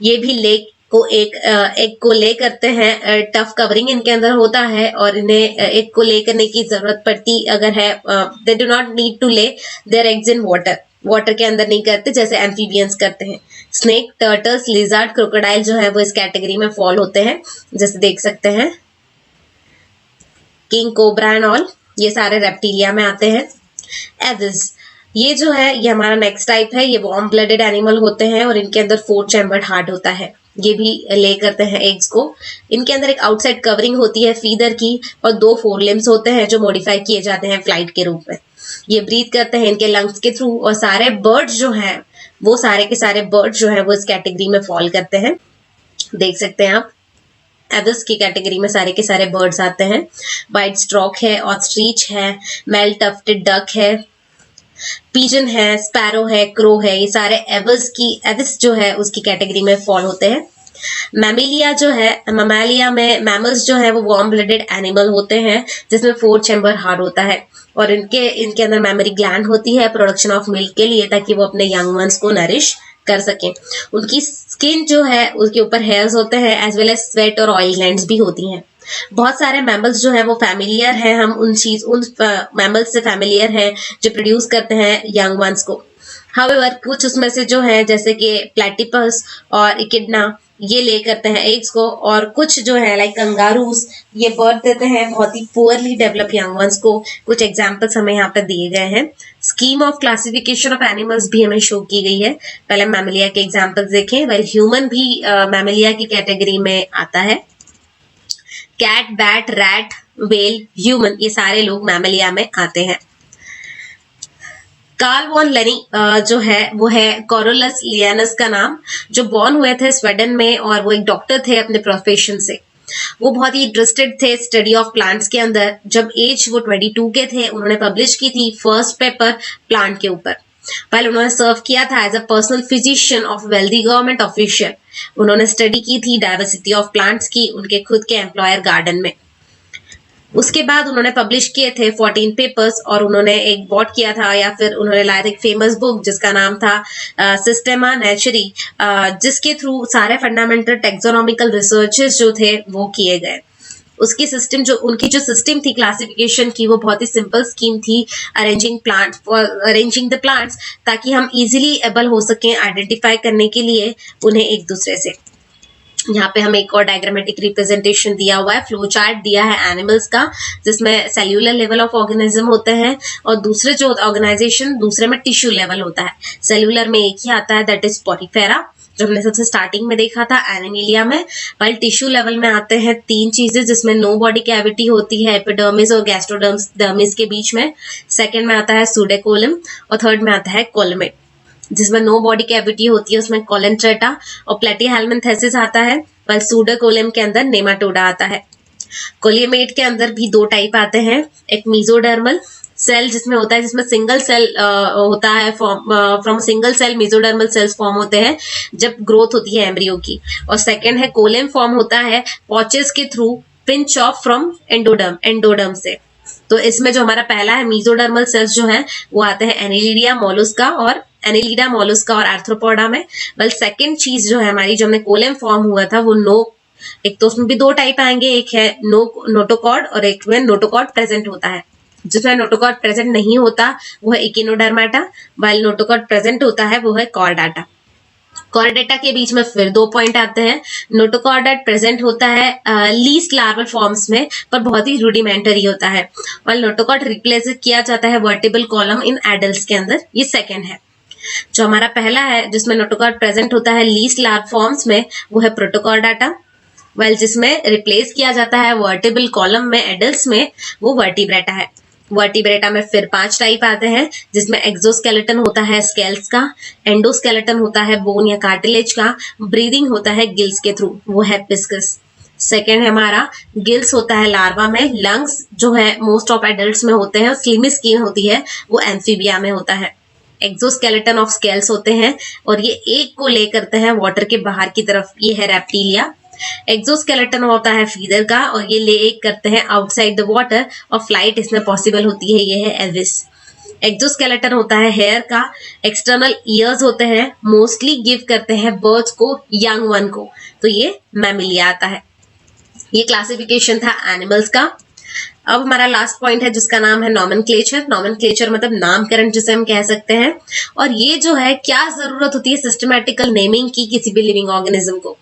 ये भी लेक को एक को ले करते हैं। टफ कवरिंग इनके अंदर होता है और इन्हें एक को ले करने की जरूरत पड़ती अगर है। They do not need to lay their eggs in water के अंदर नहीं करते जैसे एम्फीबियंस करते हैं। स्नेक, टर्टल्स, लिजर्ड, क्रोकोडाइल जो है वो इस कैटेगरी में फॉल होते हैं, जैसे देख सकते हैं किंग कोबरा एंड ऑल, ये सारे रेप्टिलिया में आते हैं। एविस, ये जो है ये हमारा नेक्स्ट टाइप है। ये वार्म ब्लडेड एनिमल होते हैं और इनके अंदर 4 चैम्बर्ड हार्ट होता है। ये भी ले करते हैं एग्स को। इनके अंदर एक आउटसाइड कवरिंग होती है फीदर की और 2 फोरलिम्स होते हैं जो मॉडिफाई किए जाते हैं फ्लाइट के रूप में। ये ब्रीथ करते हैं इनके लंग्स के थ्रू, और सारे बर्ड्स जो हैं वो सारे के सारे बर्ड्स जो हैं वो इस कैटेगरी में फॉल करते हैं। देख सकते हैं आप एविस की कैटेगरी में सारे के सारे बर्ड्स आते हैं। वाइट स्ट्रॉक है, ऑस्ट्रिच है, मेल टफ्टेड डक है, पीजन है, स्पैरो है, क्रो है, ये सारे एविस जो है उसकी कैटेगरी में फॉल होते हैं। मैमिलिया जो है, ममालिया में मैमल्स जो है वो वार्म ब्लडेड एनिमल होते हैं जिसमें 4 चैम्बर हार्ट होता है और इनके अंदर मेमोरी ग्लैंड होती है प्रोडक्शन ऑफ मिल्क के लिए ताकि वो अपने यंग वंस को नरिश कर सकें। उनकी स्किन जो है उसके ऊपर हेयर्स होते हैं एज वेल एज स्वेट और ऑयल ग्लैंड्स भी होती हैं। बहुत सारे मैमल्स जो है वो फैमिलियर हैं, हम उन मैमल्स से फैमिलियर हैं जो प्रोड्यूस करते हैं यंग वंस को। हाउएवर कुछ उसमें से जो है जैसे कि प्लेटिपस और इकिडना ये ले करते हैं एग्स को, और कुछ जो है लाइक कंगारूस ये बर्थ देते हैं बहुत ही पुअरली डेवलप यंग वंस को। कुछ एग्जांपल्स हमें यहाँ पर दिए गए हैं। Scheme of classification of animals भी हमें शो की गई है। पहले मैमिलिया के एग्जांपल्स देखें। वेल ह्यूमन भी मैमिलिया की कैटेगरी में आता है। Cat, bat, rat, whale, human ये सारे लोग मैमिलिया में आते हैं। कार्ल वॉन लेनी जो है वो है कोरोलस लियानस का नाम, जो बॉर्न हुए थे स्वीडन में और वो एक डॉक्टर थे अपने प्रोफेशन से। वो बहुत ही इंटरेस्टेड थे स्टडी ऑफ प्लांट्स के अंदर। जब एज वो 22 के थे, उन्होंने पब्लिश की थी फर्स्ट पेपर प्लांट के ऊपर। पहले उन्होंने सर्व किया था as a personal physician of wealthy government official. उन्होंने स्टडी की थी डाइवर्सिटी ऑफ प्लांट्स की उनके खुद के एम्प्लॉयर गार्डन में। उसके बाद उन्होंने पब्लिश किए थे 14 पेपर्स और उन्होंने एक बॉट किया था या फिर उन्होंने लाया था एक फेमस बुक जिसका नाम था सिस्टेमा नेचुरी, जिसके थ्रू सारे फंडामेंटल टेक्सोनॉमिकल रिसर्चेस जो थे वो किए गए। उसकी सिस्टम जो उनकी जो सिस्टम थी क्लासिफिकेशन की, वो बहुत ही सिंपल स्कीम थी, अरेंजिंग द प्लांट्स, ताकि हम इजीली एबल हो सकें आइडेंटिफाई करने के लिए उन्हें एक दूसरे से। यहाँ पे हमें एक और डायग्रामेटिक रिप्रेजेंटेशन दिया हुआ है, फ्लो चार्ट दिया है एनिमल्स का, जिसमें सेल्यूलर लेवल ऑफ ऑर्गेनिज्म होते हैं और दूसरे जो ऑर्गेनाइजेशन दूसरे में टिश्यू लेवल होता है। सेल्यूलर में एक ही आता है, दैट इज स्पोरीफेरा, जो हमने सबसे स्टार्टिंग में देखा था एनिमिलिया में। वाइल टिश्यू लेवल में आते हैं 3 चीजें, जिसमें नो बॉडी कैविटी होती है एपिडर्मिस और गैस्ट्रोडर्मिस के बीच में। सेकेंड में आता है सूडेकोलम और थर्ड में आता है कोलमेट, जिसमें नो बॉडी कैविटी होती है, उसमें कोलेंट्रेटा और प्लेटीहेल्मिन्थेसिस आता है। पर सूडोकोलम के अंदर नेमाटोडा आता है। कोलियमेट के अंदर भी 2 टाइप आते हैं, एक मीजोडर्मल सेल जिसमें होता है, जिसमें सिंगल सेल होता है, from single cell mesodermal cells form होते हैं जब ग्रोथ होती है एम्ब्रियो की। और सेकेंड है कोलेम फॉर्म होता है पॉचेस के through pinch of from endoderm से। तो इसमें जो हमारा पहला है मीजोडर्मल सेल्स जो है वो आते हैं एनिलिडा मोलुस्का और आर्थ्रोपोडा में। वेल सेकेंड चीज जो है हमारी, जो हमने कोलेम फॉर्म हुआ था वो एक तो उसमें भी 2 टाइप आएंगे, एक है नोटोकॉर्ड और एक में नोटोकॉर्ड प्रेजेंट होता है। जिसमें नोटोकॉर्ड प्रेजेंट नहीं होता वो है इकिनोडर्माटा, वाइल नोटोकॉर्ड प्रेजेंट होता है वो है कॉर्डाटा। कॉर्डेटा के बीच में फिर 2 पॉइंट आते हैं। नोटोकॉर्डेट प्रेजेंट होता है लीस्ट लार्वल फॉर्म्स में, पर बहुत ही रूडिमेंटरी होता है, और नोटोकॉर्ड रिप्लेस किया जाता है वर्टिबल कॉलम इन एडल्ट्स के अंदर। ये सेकेंड है। जो हमारा पहला है जिसमें नोटोकॉर्ड प्रेजेंट होता है लीस्ट लार्व फॉर्म्स में, वो है प्रोटोकॉर्डाटा। वेल जिसमें रिप्लेस किया जाता है वर्टिबल कॉलम में एडल्ट्स में, वो वर्टिब्रेटा है। वर्टिब्रेटा में फिर 5 टाइप आते हैं, जिसमें एक्सोस्केलेटन होता है स्केल्स का, एंडोस्केलेटन होता है बोन या कार्टिलेज का, ब्रीदिंग होता है गिल्स के थ्रू, वो है पिस्कस। सेकेंड है हमारा गिल्स होता है लार्वा में, लंग्स जो है मोस्ट ऑफ एडल्ट्स में होते हैं, और स्लिमी स्किन होती है वो एम्फीबिया में होता है। एक्सोस्केलेटन ऑफ स्केल्स होते हैं और ये एक को ले करते हैं वाटर के बाहर की तरफ, ये है रेप्टिलिया। एक्सोस्केलेटन होता है फीदर का और ये ले एक करते हैं आउटसाइड द वाटर और फ्लाइट इसमें पॉसिबल होती है, ये है एल्विस। एक्सोस्केलेटन होता है हेयर का, एक्सटर्नल ईयर्स होते हैं, मोस्टली गिव करते हैं बर्ड्स को, यंग वन को, तो ये मैमिलिया आता है। ये क्लासिफिकेशन था एनिमल्स का। अब हमारा लास्ट पॉइंट है जिसका नाम है नॉमेनक्लेचर। नॉमेनक्लेचर मतलब नामकरण जिसे हम कह सकते हैं, और ये जो है क्या जरूरत होती है सिस्टमैटिकल नेमिंग की किसी भी लिविंग ऑर्गेनिज्म को।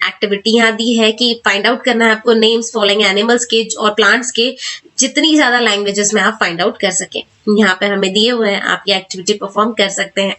एक्टिविटी यहाँ दी है कि फाइंड आउट करना है आपको नेम्स फॉलोइंग एनिमल्स के और प्लांट्स के, जितनी ज्यादा लैंग्वेजेस में आप फाइंड आउट कर सकें। यहाँ पे हमें दिए हुए हैं, आप ये एक्टिविटी परफॉर्म कर सकते हैं।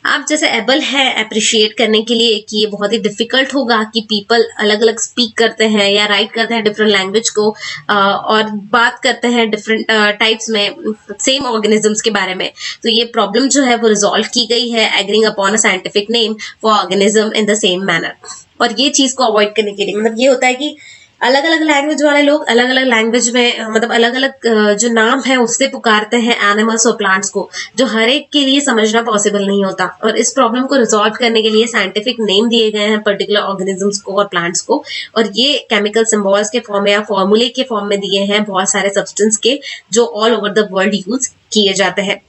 आप जैसे एबल है अप्रिशिएट करने के लिए कि ये बहुत ही डिफिकल्ट होगा कि पीपल अलग अलग स्पीक करते हैं या राइट करते हैं डिफरेंट लैंग्वेज को, और बात करते हैं डिफरेंट टाइप्स में सेम ऑर्गेनिजम्स के बारे में। तो ये प्रॉब्लम जो है वो रिजॉल्व की गई है agreeing upon a scientific name for organism in the same manner. और ये चीज को अवॉइड करने के लिए मतलब ये होता है कि अलग अलग लैंग्वेज वाले लोग अलग अलग लैंग्वेज में मतलब अलग अलग जो नाम है उससे पुकारते हैं एनिमल्स और प्लांट्स को, जो हर एक के लिए समझना पॉसिबल नहीं होता। और इस प्रॉब्लम को रिजॉल्व करने के लिए साइंटिफिक नेम दिए गए हैं पर्टिकुलर ऑर्गेनिजम्स को और प्लांट्स को, और ये केमिकल सिंबल्स के फॉर्म में या फॉर्मूले के फॉर्म में दिए हैं बहुत सारे सब्सटेंस के, जो all over the world use किए जाते हैं।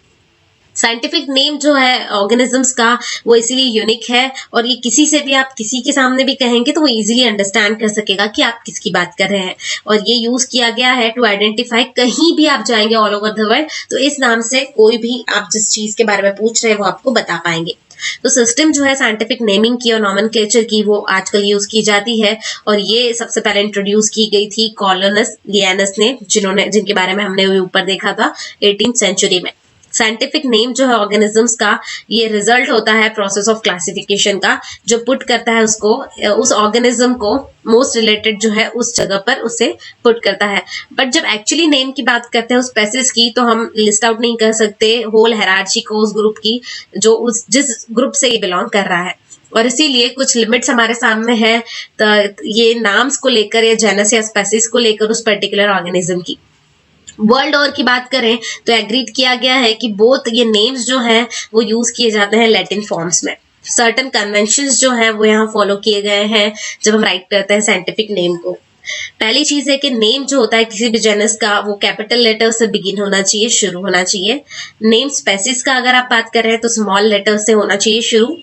साइंटिफिक नेम जो है ऑर्गेनिजम्स का वो इसीलिए यूनिक है, और ये किसी से भी आप किसी के सामने भी कहेंगे तो वो इजीली अंडरस्टैंड कर सकेगा कि आप किसकी बात कर रहे हैं। और ये यूज किया गया है टू आइडेंटिफाई, कहीं भी आप जाएंगे ऑल ओवर द वर्ल्ड तो इस नाम से कोई भी आप जिस चीज के बारे में पूछ रहे हैं वो आपको बता पाएंगे। तो सिस्टम जो है साइंटिफिक नेमिंग की और नॉमेनक्लेचर की वो आजकल यूज की जाती है, और ये सबसे पहले इंट्रोड्यूस की गई थी कोरोलस लियानस ने, जिनके बारे में हमने ऊपर देखा था 18th सेंचुरी में। साइंटिफिक नेम जो है ऑर्गेनिजम्स का, ये रिजल्ट होता है प्रोसेस ऑफ क्लासिफिकेशन का, जो पुट करता है उसको, उस ऑर्गेनिज्म को मोस्ट रिलेटेड जो है उस जगह पर उसे पुट करता है। बट जब एक्चुअली नेम की बात करते हैं उस स्पेसिस की, तो हम लिस्ट आउट नहीं कर सकते होल हायरार्ची को उस ग्रुप की जो उस जिस ग्रुप से ये बिलोंग कर रहा है, और इसीलिए कुछ लिमिट्स हमारे सामने है ये नाम्स को लेकर या जेनस या स्पेसिस को लेकर उस पर्टिकुलर ऑर्गेनिज्म की। वर्ल्ड ओवर की बात करें तो एग्रीड किया गया है कि बोथ ये नेम्स जो हैं वो यूज किए जाते हैं लैटिन फॉर्म्स में। सर्टन कन्वेंशंस जो हैं वो यहाँ फॉलो किए गए हैं जब हम राइट करते हैं साइंटिफिक नेम को। पहली चीज है कि नेम जो होता है किसी भी जेनस का, वो कैपिटल लेटर से बिगिन होना चाहिए, शुरू होना चाहिए। नेम स्पेसिस का अगर आप बात कर रहे हैं तो स्मॉल लेटर से होना चाहिए शुरू।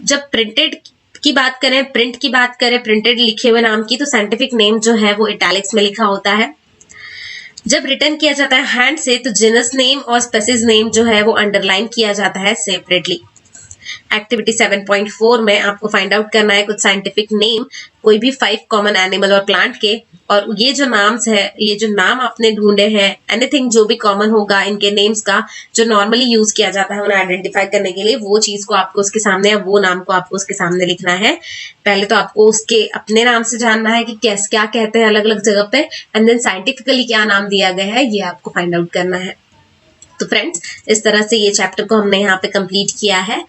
जब प्रिंटेड की बात करें, प्रिंट की बात करें, प्रिंटेड लिखे हुए नाम की, तो साइंटिफिक नेम जो है वो इटैलिक्स में लिखा होता है। जब रिटर्न किया जाता है हैंड से तो जेनस नेम और स्पेसिस नेम जो है वो अंडरलाइन किया जाता है सेपरेटली। एक्टिविटी 7.4 में आपको फाइंड आउट करना है कुछ साइंटिफिक नेम कोई भी 5 कॉमन एनिमल और प्लांट के, और ये जो नाम्स है, ये जो नाम आपने ढूंढे हैं, एनीथिंग जो भी कॉमन होगा इनके नेम्स का जो नॉर्मली यूज किया जाता है उन्हें आइडेंटिफाई करने के लिए, वो चीज को आपको उसके सामने या वो नाम को आपको उसके सामने लिखना है। पहले तो आपको उसके अपने नाम से जानना है कि कैसे क्या कहते हैं अलग अलग जगह पे, एंड देन साइंटिफिकली क्या नाम दिया गया है ये आपको फाइंड आउट करना है। तो फ्रेंड्स, इस तरह से ये चैप्टर को हमने यहाँ पे कंप्लीट किया है।